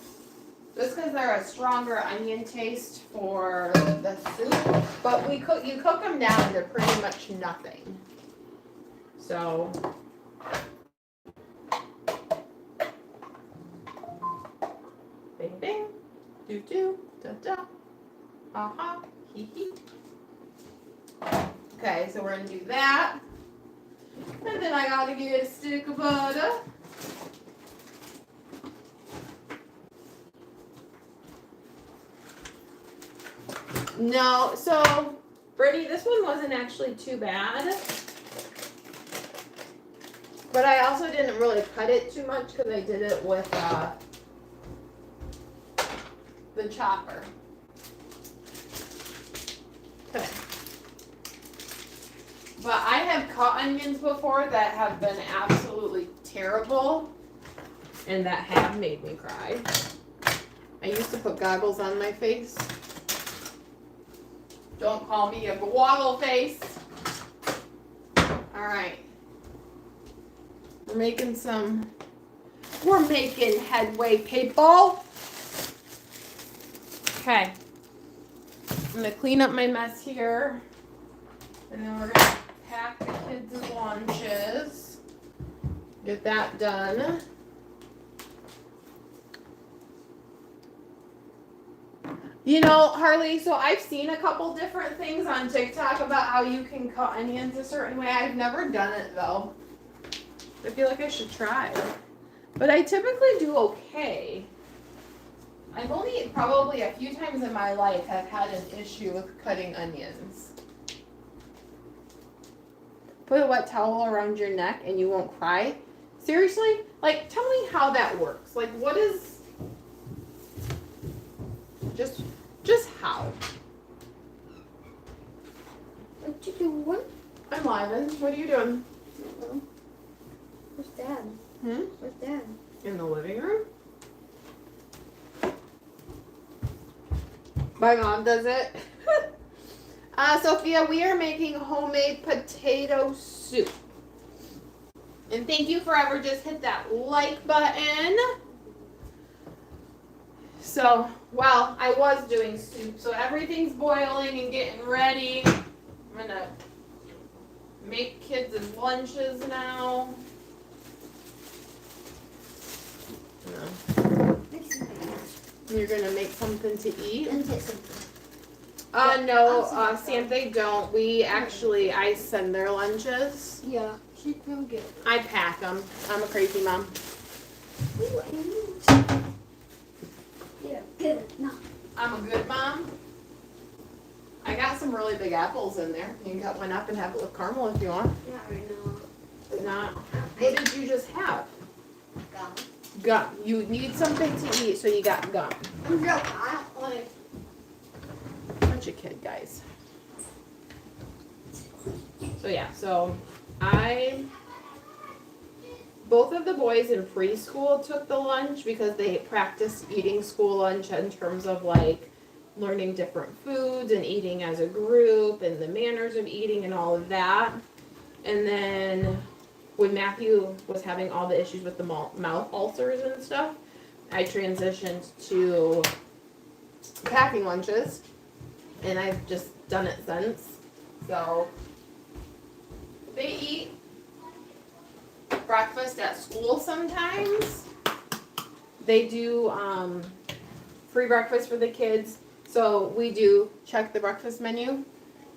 [SPEAKER 2] just because they're a stronger onion taste for the soup, but you cook them down to pretty much nothing. So, bing bing, do do, da da, aha, hee hee. Okay, so we're gonna do that. And then I gotta get a stick of butter. No, so Brittany, this one wasn't actually too bad. But I also didn't really cut it too much because I did it with the chopper. Okay. But I have cut onions before that have been absolutely terrible and that have made me cry. I used to put goggles on my face. Don't call me a woggle face. Alright. We're making headway, people. Okay. I'm gonna clean up my mess here. And then we're gonna pack the kids' lunches. Get that done. You know, Harley, so I've seen a couple different things on TikTok about how you can cut onions a certain way. I've never done it though. I feel like I should try. But I typically do okay. I've only probably a few times in my life have had an issue with cutting onions. Put a wet towel around your neck and you won't cry? Seriously? Like, tell me how that works. Like, what is... Just how?
[SPEAKER 6] What you doing?
[SPEAKER 2] I'm Ivan. What are you doing?
[SPEAKER 6] Where's Dad? Where's Dad?
[SPEAKER 2] In the living room? My mom does it. Sophia, we are making homemade potato soup. And thank you forever. Just hit that like button. So, well, I was doing soup. So everything's boiling and getting ready. I'm gonna make kids' lunches now.
[SPEAKER 6] Make some things.
[SPEAKER 2] You're gonna make something to eat?
[SPEAKER 6] And take something.
[SPEAKER 2] No, Sam, they don't. I send their lunches.
[SPEAKER 6] Yeah, she's gonna get it.
[SPEAKER 2] I pack them. I'm a crazy mom.
[SPEAKER 6] Ooh, and yeah, good. No.
[SPEAKER 2] I'm a good mom. I got some really big apples in there. You can cut one up and have it with caramel if you want.
[SPEAKER 6] Not right now.
[SPEAKER 2] If not, what did you just have?
[SPEAKER 6] Gum.
[SPEAKER 2] Gum. You need something to eat, so you got gum.
[SPEAKER 6] No, I don't want it.
[SPEAKER 2] Bunch of kid guys. So yeah, both of the boys in preschool took the lunch because they practiced eating school lunch in terms of like learning different foods and eating as a group and the manners of eating and all of that. And then when Matthew was having all the issues with the mouth ulcers and stuff, I transitioned to packing lunches. And I've just done it since. So they eat breakfast at school sometimes. They do free breakfast for the kids. So we do check the breakfast menu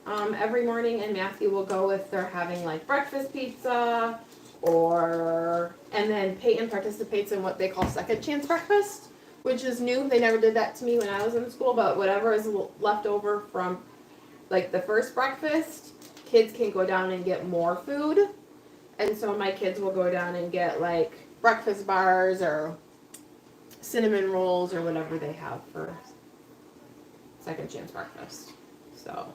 [SPEAKER 2] every morning, and Matthew will go if they're having like breakfast pizza and then Peyton participates in what they call second chance breakfast, which is new. They never did that to me when I was in school, but whatever is left over from like the first breakfast, kids can go down and get more food. And so my kids will go down and get like breakfast bars or cinnamon rolls or whatever they have for second chance breakfast. So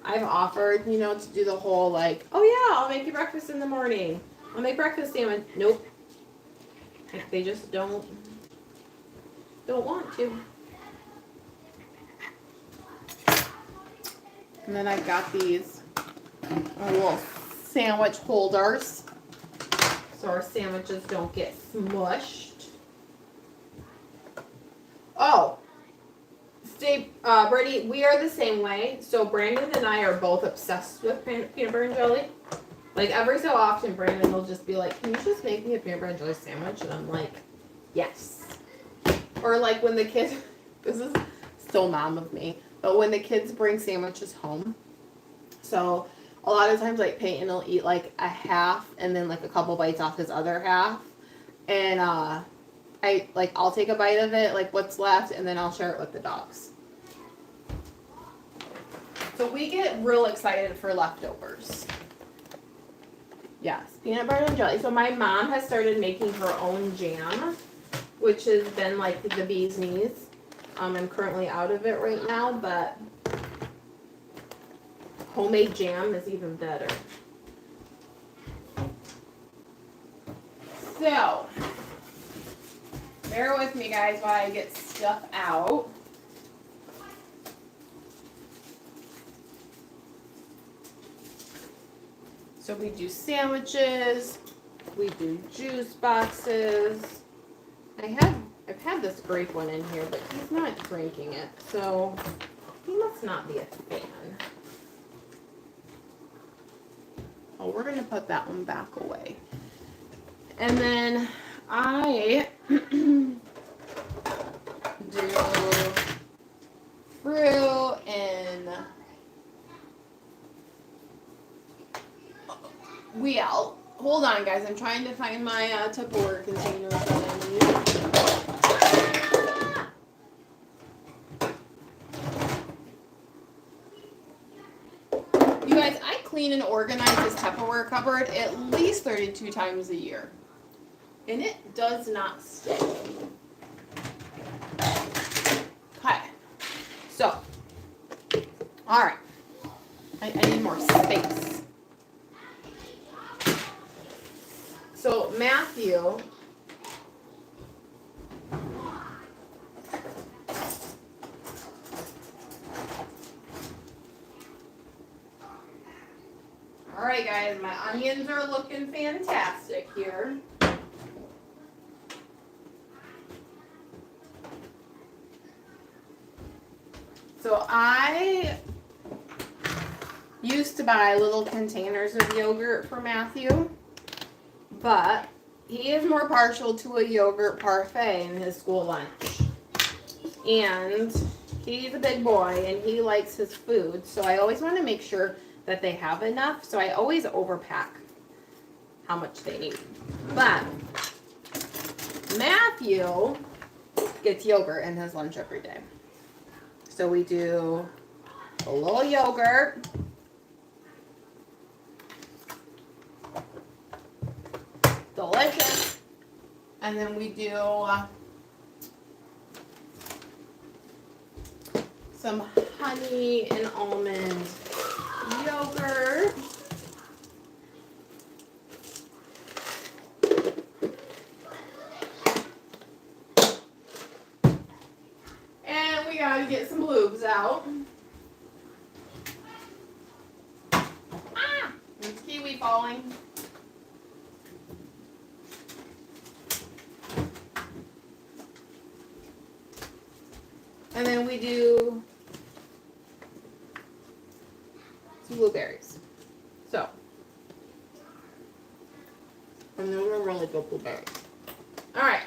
[SPEAKER 2] I've offered, to do the whole like, oh yeah, I'll make you breakfast in the morning. I'll make breakfast sandwich. Nope. Like they just don't want to. And then I've got these little sandwich holders so our sandwiches don't get smushed. Oh, Brittany, we are the same way. So Brandon and I are both obsessed with peanut butter and jelly. Like every so often, Brandon will just be like, "Can you just make me a peanut butter and jelly sandwich?" And I'm like, "Yes." Or like when the kids, this is so mom of me, but when the kids bring sandwiches home, so a lot of times like Peyton will eat like a half and then like a couple bites off his other half, and I'll take a bite of it, like what's left, and then I'll share it with the dogs. So we get real excited for leftovers. Yes, peanut butter and jelly. So my mom has started making her own jam, which has been like the bee's knees. I'm currently out of it right now, but homemade jam is even better. So, bear with me guys while I get stuff out. So we do sandwiches, we do juice boxes. I've had this grape one in here, but he's not drinking it, so he must not be a fan. Oh, we're gonna put that one back away. And then I do fruit and wheel. Hold on, guys. I'm trying to find my Tupperware containers that I need. You guys, I clean and organize this Tupperware cupboard at least 32 times a year. And it does not stay. Okay. So, all right. I need more space. So, Matthew. All right, guys, my onions are looking fantastic here. So I used to buy little containers of yogurt for Matthew, but he is more partial to a yogurt parfait in his school lunch. And he's a big boy and he likes his food, so I always want to make sure that they have enough, so I always overpack how much they need. But Matthew gets yogurt in his lunch every day. So we do a little yogurt. Delicious. And then we do some honey and almond yogurt. And we gotta get some blues out. Ah! There's kiwi falling. And then we do some blueberries. So, and those are really good blueberries. All right.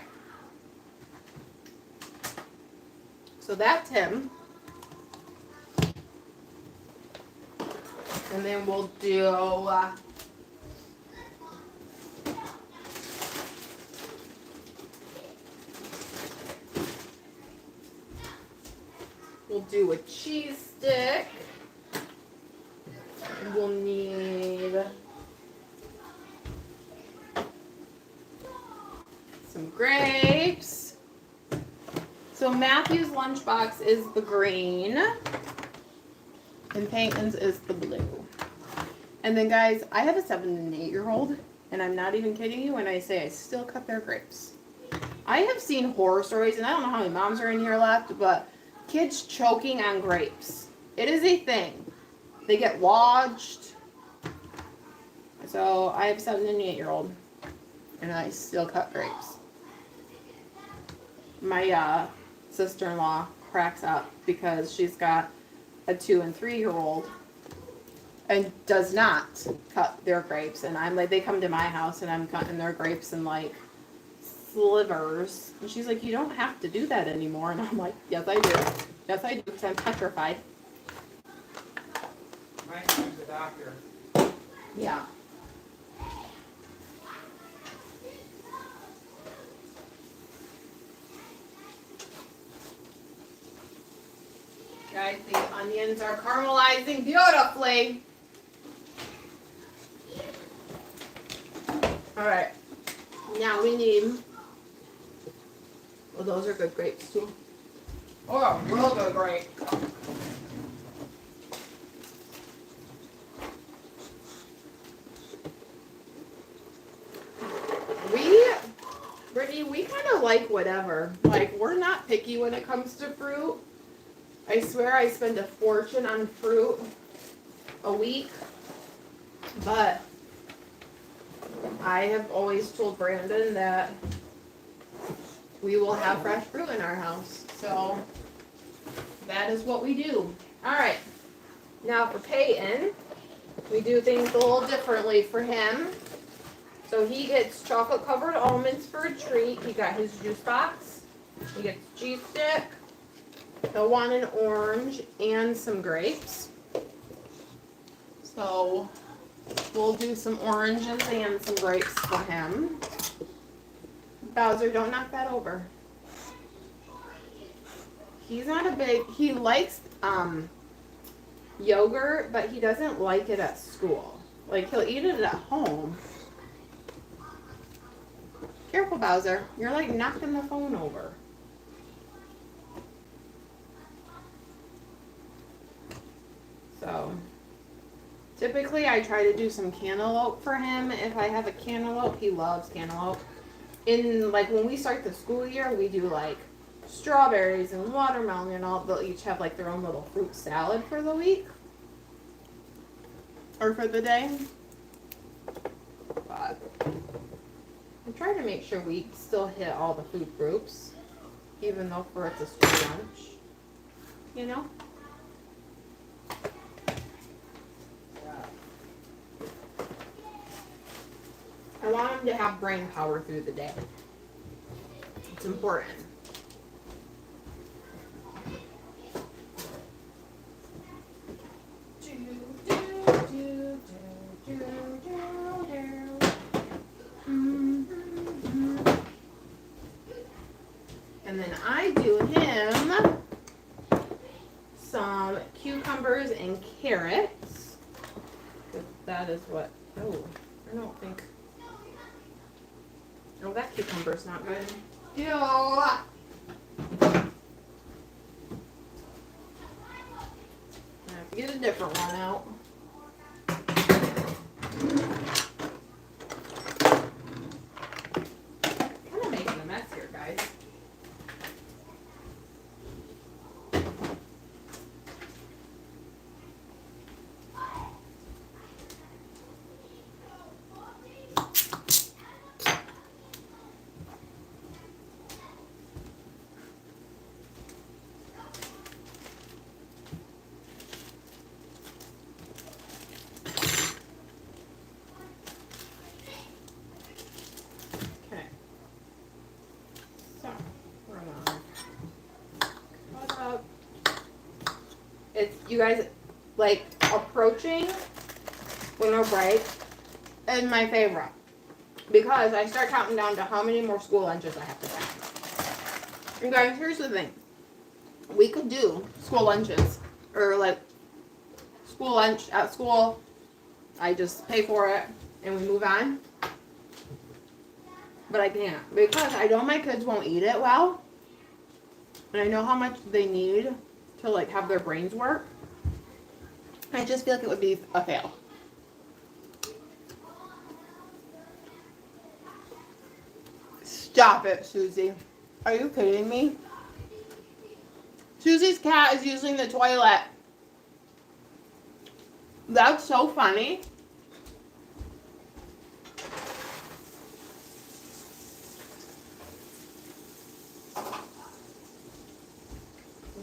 [SPEAKER 2] So that's him. And then we'll do a cheese stick. We'll need some grapes. So Matthew's lunchbox is the green and Peyton's is the blue. And then guys, I have a 7 and 8-year-old and I'm not even kidding you when I say I still cut their grapes. I have seen horror stories, and I don't know how many moms are in here left, but kids choking on grapes. It is a thing. They get lodged. So I have a 7 and 8-year-old and I still cut grapes. My sister-in-law cracks up because she's got a 2 and 3-year-old and does not cut their grapes. And I'm like, they come to my house and I'm cutting their grapes in like slivers. And she's like, you don't have to do that anymore. And I'm like, yes, I do. Yes, I do, because I'm petrified.
[SPEAKER 1] My son's a doctor.
[SPEAKER 2] Yeah. Guys, these onions are caramelizing beautifully. Alright. Now we need. Well, those are good grapes too. Oh, real good grape. Brittany, we kind of like whatever. Like, we're not picky when it comes to fruit. I swear I spend a fortune on fruit a week. But I have always told Brandon that we will have fresh fruit in our house. So that is what we do. All right. Now for Peyton, we do things a little differently for him. So he gets chocolate covered almonds for a treat. He got his juice box. He gets cheese stick. He'll want an orange and some grapes. So we'll do some oranges and some grapes for him. Bowser, don't knock that over. He's not a big, he likes yogurt, but he doesn't like it at school. Like, he'll eat it at home. Careful, Bowser. You're like knocking the phone over. So, typically I try to do some cantaloupe for him. If I have a cantaloupe, he loves cantaloupe. In, like, when we start the school year, we do, like, strawberries and watermelon and all. They'll each have, like, their own little fruit salad for the week. Or for the day. But I try to make sure we still hit all the food groups, even though for it's a school lunch, you know? I want him to have brain power through the day. It's important. And then I do him some cucumbers and carrots. That is what, oh, I don't think, oh, that cucumber's not good. Ew. I have to get a different one out. Kind of making a mess here, guys. It's, you guys, like, approaching winter break is my favorite. Because I start counting down to how many more school lunches I have to pack. And guys, here's the thing. We could do school lunches. Or, like, school lunch at school. I just pay for it and we move on. But I can't. Because I know my kids won't eat it well. And I know how much they need to, like, have their brains work. I just feel like it would be a fail. Stop it, Susie. Are you kidding me? Susie's cat is using the toilet. That's so funny.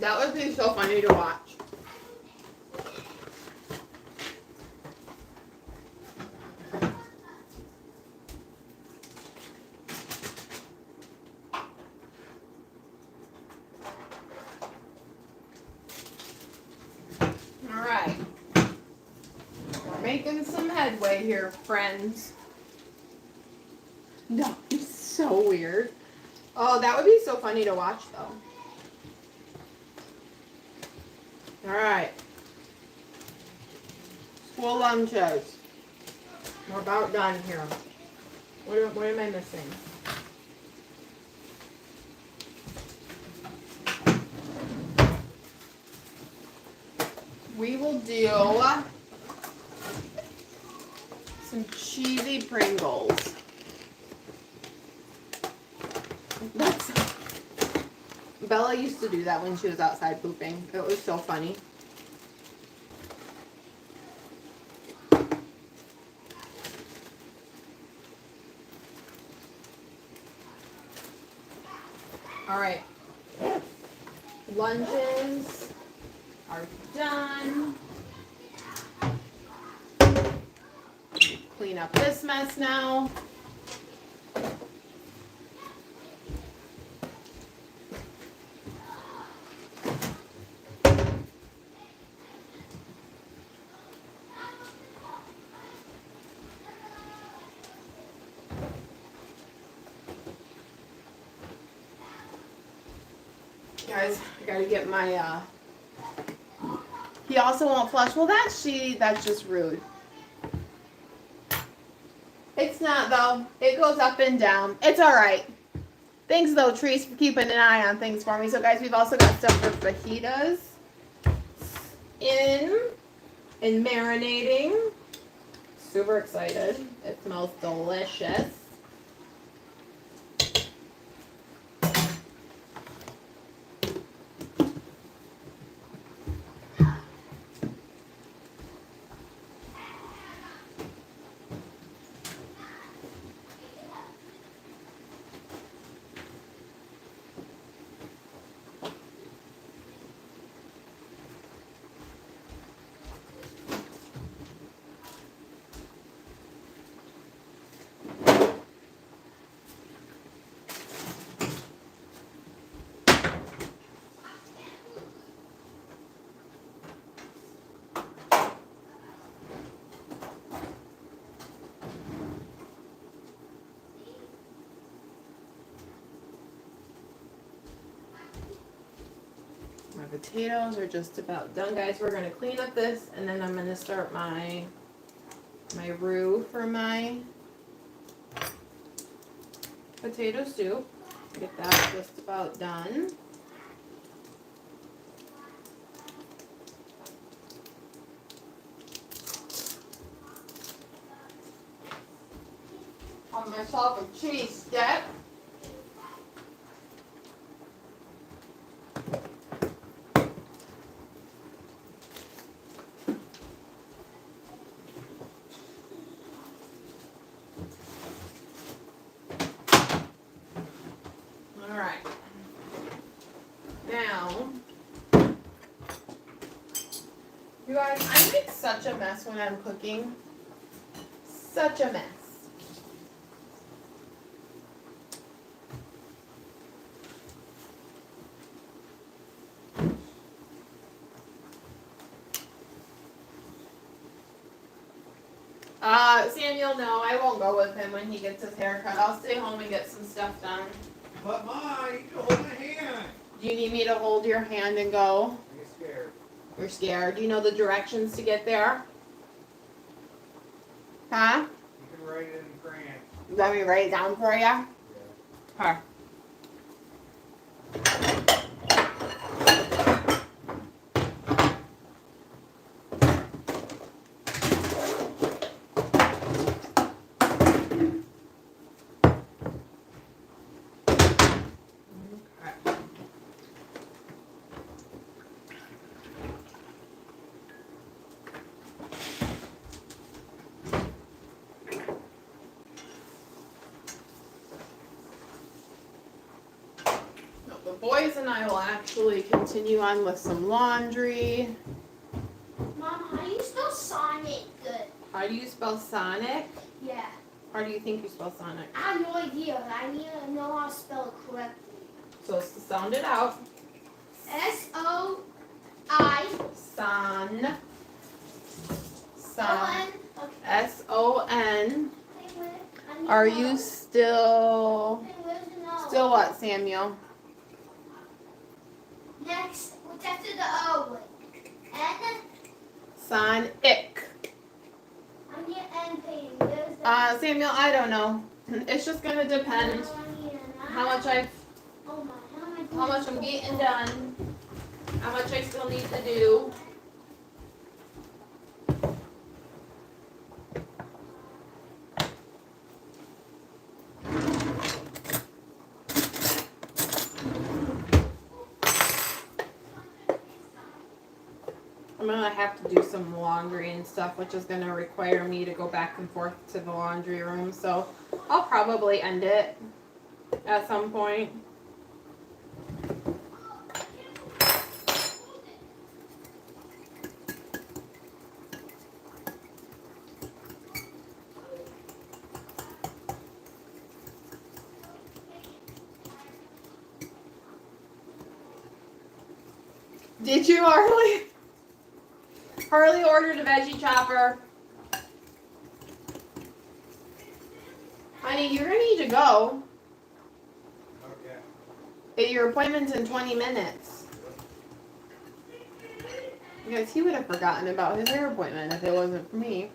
[SPEAKER 2] That would be so funny to watch. All right. We're making some headway here, friends. No, it's so weird. Oh, that would be so funny to watch, though. All right. School lunches. We're about done here. What am I missing? We will do some cheesy Pringles. That's Bella used to do that when she was outside pooping. It was so funny. All right. Lunches are done. Clean up this mess now. Guys, I gotta get my, he also won't flush. Well, that's just rude. It's not, though. It goes up and down. It's all right. Thanks, though, Treese, for keeping an eye on things for me. So, guys, we've also got stuff for fajitas in and marinating. Super excited. It smells delicious. My potatoes are just about done, guys. We're gonna clean up this, and then I'm gonna start my roux for my potato soup. Get that just about done. Have myself a cheese stick. Alright. Now, you guys, I make such a mess when I'm cooking. Such a mess. Samuel, no, I won't go with him when he gets his haircut. I'll stay home and get some stuff done.
[SPEAKER 1] But Ma, you can hold my hand.
[SPEAKER 2] Do you need me to hold your hand and go?
[SPEAKER 1] I'm scared.
[SPEAKER 2] You're scared. Do you know the directions to get there? Huh?
[SPEAKER 1] You can write it in the crayon.
[SPEAKER 2] You want me to write it down for you?
[SPEAKER 1] Yeah.
[SPEAKER 2] Huh. The boys and I will actually continue on with some laundry.
[SPEAKER 6] Mom, how do you spell Sonic good?
[SPEAKER 2] How do you spell Sonic?
[SPEAKER 6] Yeah.
[SPEAKER 2] How do you think you spell Sonic?
[SPEAKER 6] I have no idea. I need to know how to spell it correctly.
[SPEAKER 2] So sound it out.
[SPEAKER 6] S-O-I.
[SPEAKER 2] Son. Son.
[SPEAKER 6] O-N. Okay.
[SPEAKER 2] S-O-N.
[SPEAKER 6] Hey, wait. I need
[SPEAKER 2] Are
[SPEAKER 6] to
[SPEAKER 2] you
[SPEAKER 6] know.
[SPEAKER 2] still...
[SPEAKER 6] Hey, where's the O?
[SPEAKER 2] Still what, Samuel?
[SPEAKER 6] Next, what's after the O? N?
[SPEAKER 2] Sonic.
[SPEAKER 6] I need N page. Where's the
[SPEAKER 2] Samuel, I don't know. It's just gonna depend how much I'm getting done, how much I still need to do. I'm gonna have to do some laundry and stuff, which is gonna require me to go back and forth to the laundry room. So I'll probably end it at some point. Did you, Harley? Harley ordered a veggie chopper. Honey, you're gonna need to go.
[SPEAKER 1] Okay.
[SPEAKER 2] Your appointment's in 20 minutes. Because he would have forgotten about his hair appointment if it wasn't for me.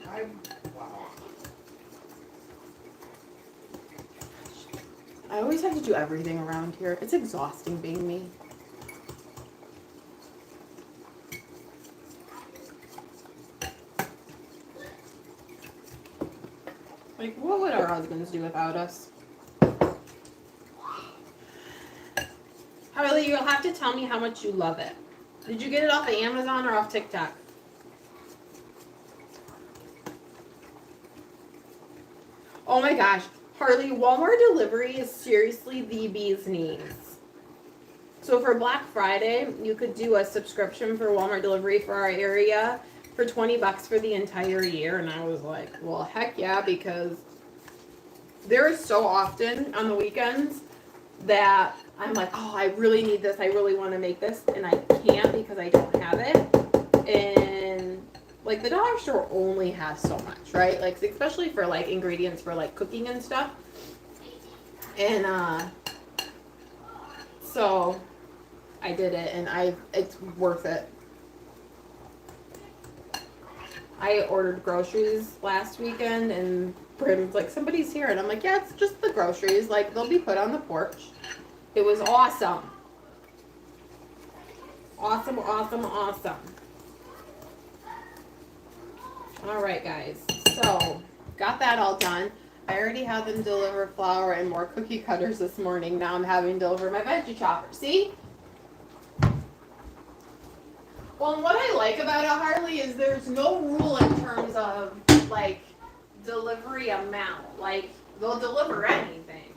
[SPEAKER 1] Wow.
[SPEAKER 2] I always have to do everything around here. It's exhausting being me. Like, what would our husbands do without us? Harley, you'll have to tell me how much you love it. Did you get it off of Amazon or off TikTok? Oh my gosh. Harley, Walmart delivery is seriously the bee's knees. So for Black Friday, you could do a subscription for Walmart delivery for our area for $20 for the entire year. And I was like, well, heck yeah, because there is so often on the weekends that I'm like, oh, I really need this. I really want to make this. And I can't because I don't have it. And like the dollar store only has so much, right? Like especially for like ingredients for like cooking and stuff. And so I did it and it's worth it. I ordered groceries last weekend and Brim's like, somebody's here. And I'm like, yeah, it's just the groceries. Like they'll be put on the porch. It was awesome. Awesome, awesome, awesome. All right, guys. So, got that all done. I already had them deliver flour and more cookie cutters this morning. Now I'm having to deliver my veggie chopper. See? Well, and what I like about it, Harley, is there's no rule in terms of, like, delivery amount. Like, they'll deliver anything.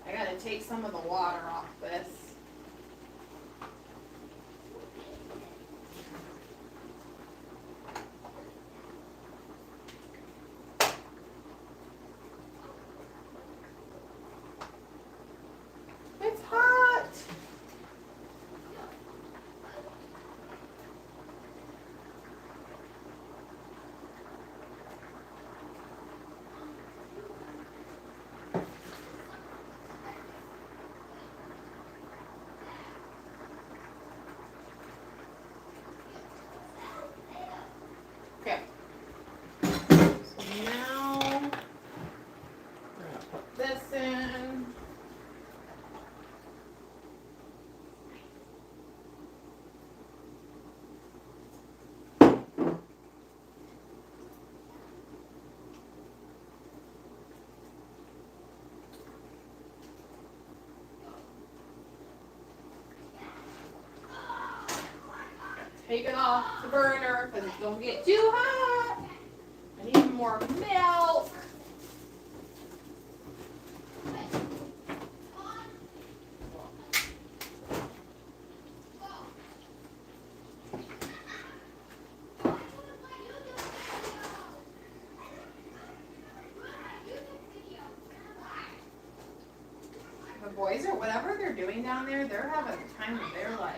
[SPEAKER 2] I gotta take some of the water off this. It's hot. Okay. So now we're gonna put this in. Take it off the burner because it's gonna get too hot. I need more milk. The boys or whatever they're doing down there, they're having the time of their life.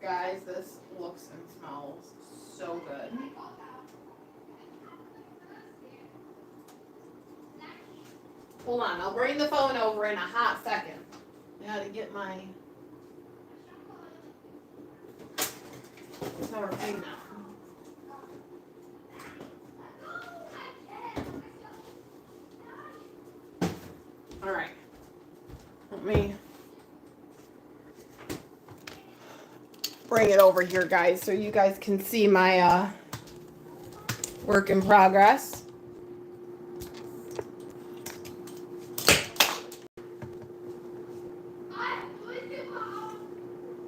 [SPEAKER 2] Guys, this looks and smells so good. Hold on, I'll bring the phone over in a hot second. I gotta get my sour cream now. Alright. Let me bring it over here, guys, so you guys can see my work in progress.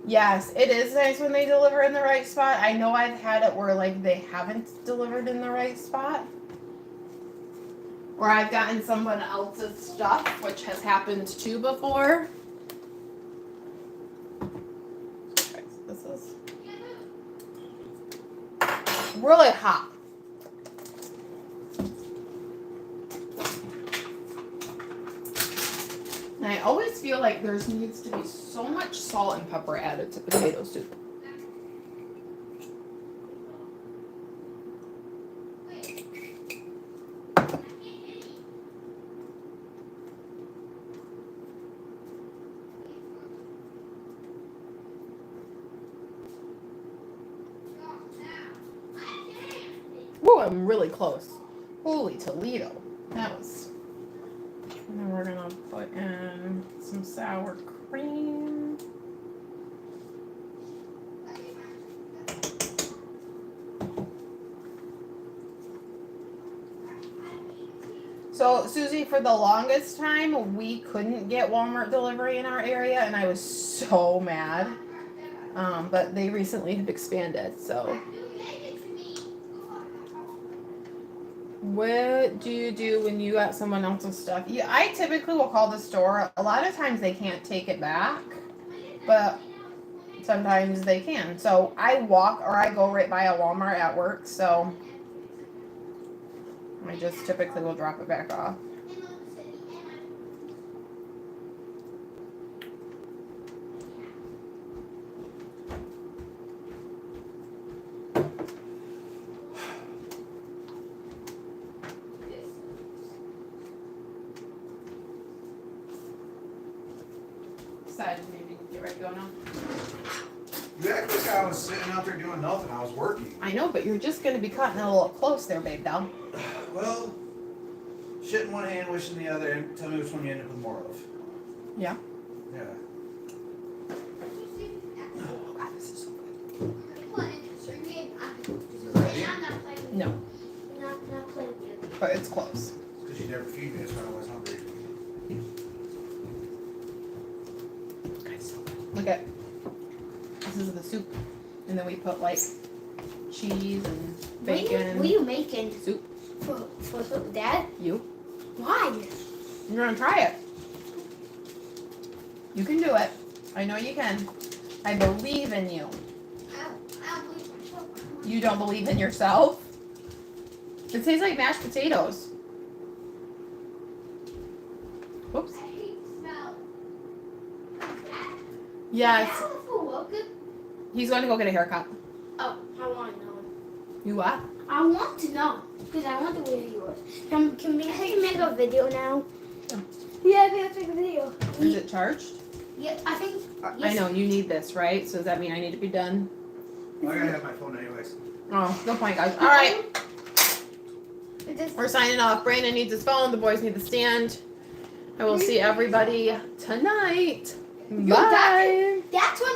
[SPEAKER 2] Yes, it is nice when they deliver in the right spot. I know I've had it where like they haven't delivered in the right spot. Or I've gotten someone else's stuff, which has happened too before. Okay, so this is really hot. And I always feel like there needs to be so much salt and pepper added to potato soup. Whoa, I'm really close. Holy Toledo. That was... And then we're gonna put in some sour cream. So, Susie, for the longest time, we couldn't get Walmart delivery in our area, and I was so mad. But they recently have expanded, so. What do you do when you got someone else's stuff? Yeah, I typically will call the store. A lot of times they can't take it back, but sometimes they can. So I walk or I go right by a Walmart at work, so I just typically will drop it back off. Decided maybe get ready to go now.
[SPEAKER 4] You act like I was sitting out there doing nothing. I was working.
[SPEAKER 2] I know, but you're just gonna be cutting it a little close there, babe doll.
[SPEAKER 4] Well, shit in one hand, wish in the other, and tell me which one you end up with more of.
[SPEAKER 2] Yeah.
[SPEAKER 4] Yeah.
[SPEAKER 2] Oh God, this is so good.
[SPEAKER 4] Is it ready?
[SPEAKER 2] No,
[SPEAKER 6] Not playing with you.
[SPEAKER 2] but it's close.
[SPEAKER 4] Because you never feed me, that's why I was hungry.
[SPEAKER 2] Guys, look at this is the soup, and then we put like cheese and bacon.
[SPEAKER 6] What are you making?
[SPEAKER 2] Soup.
[SPEAKER 6] For Dad?
[SPEAKER 2] You.
[SPEAKER 6] Why?
[SPEAKER 2] You're gonna try it. You can do it. I know you can. I believe in you.
[SPEAKER 6] I don't believe myself.
[SPEAKER 2] You don't believe in yourself? It tastes like mashed potatoes. Whoops.
[SPEAKER 6] I hate the smell.
[SPEAKER 2] Yes.
[SPEAKER 6] Is that for Wilkins?
[SPEAKER 2] He's going to go get a haircut.
[SPEAKER 6] Oh, I want to know.
[SPEAKER 2] You what?
[SPEAKER 6] I want to know. Because I want to wear yours. Can we make a video now?
[SPEAKER 2] Yeah.
[SPEAKER 6] Yeah, we have to make a video.
[SPEAKER 2] Is it charged?
[SPEAKER 6] Yeah, I think.
[SPEAKER 2] I know, you need this, right? So does that mean I need to be done?
[SPEAKER 4] Well, I gotta have my phone anyways.
[SPEAKER 2] Oh, no point, guys. All right.
[SPEAKER 6] It just-
[SPEAKER 2] We're signing off. Brandon needs his phone. The boys need the stand. I will see everybody tonight.
[SPEAKER 6] Yo,
[SPEAKER 2] Bye.
[SPEAKER 6] That's when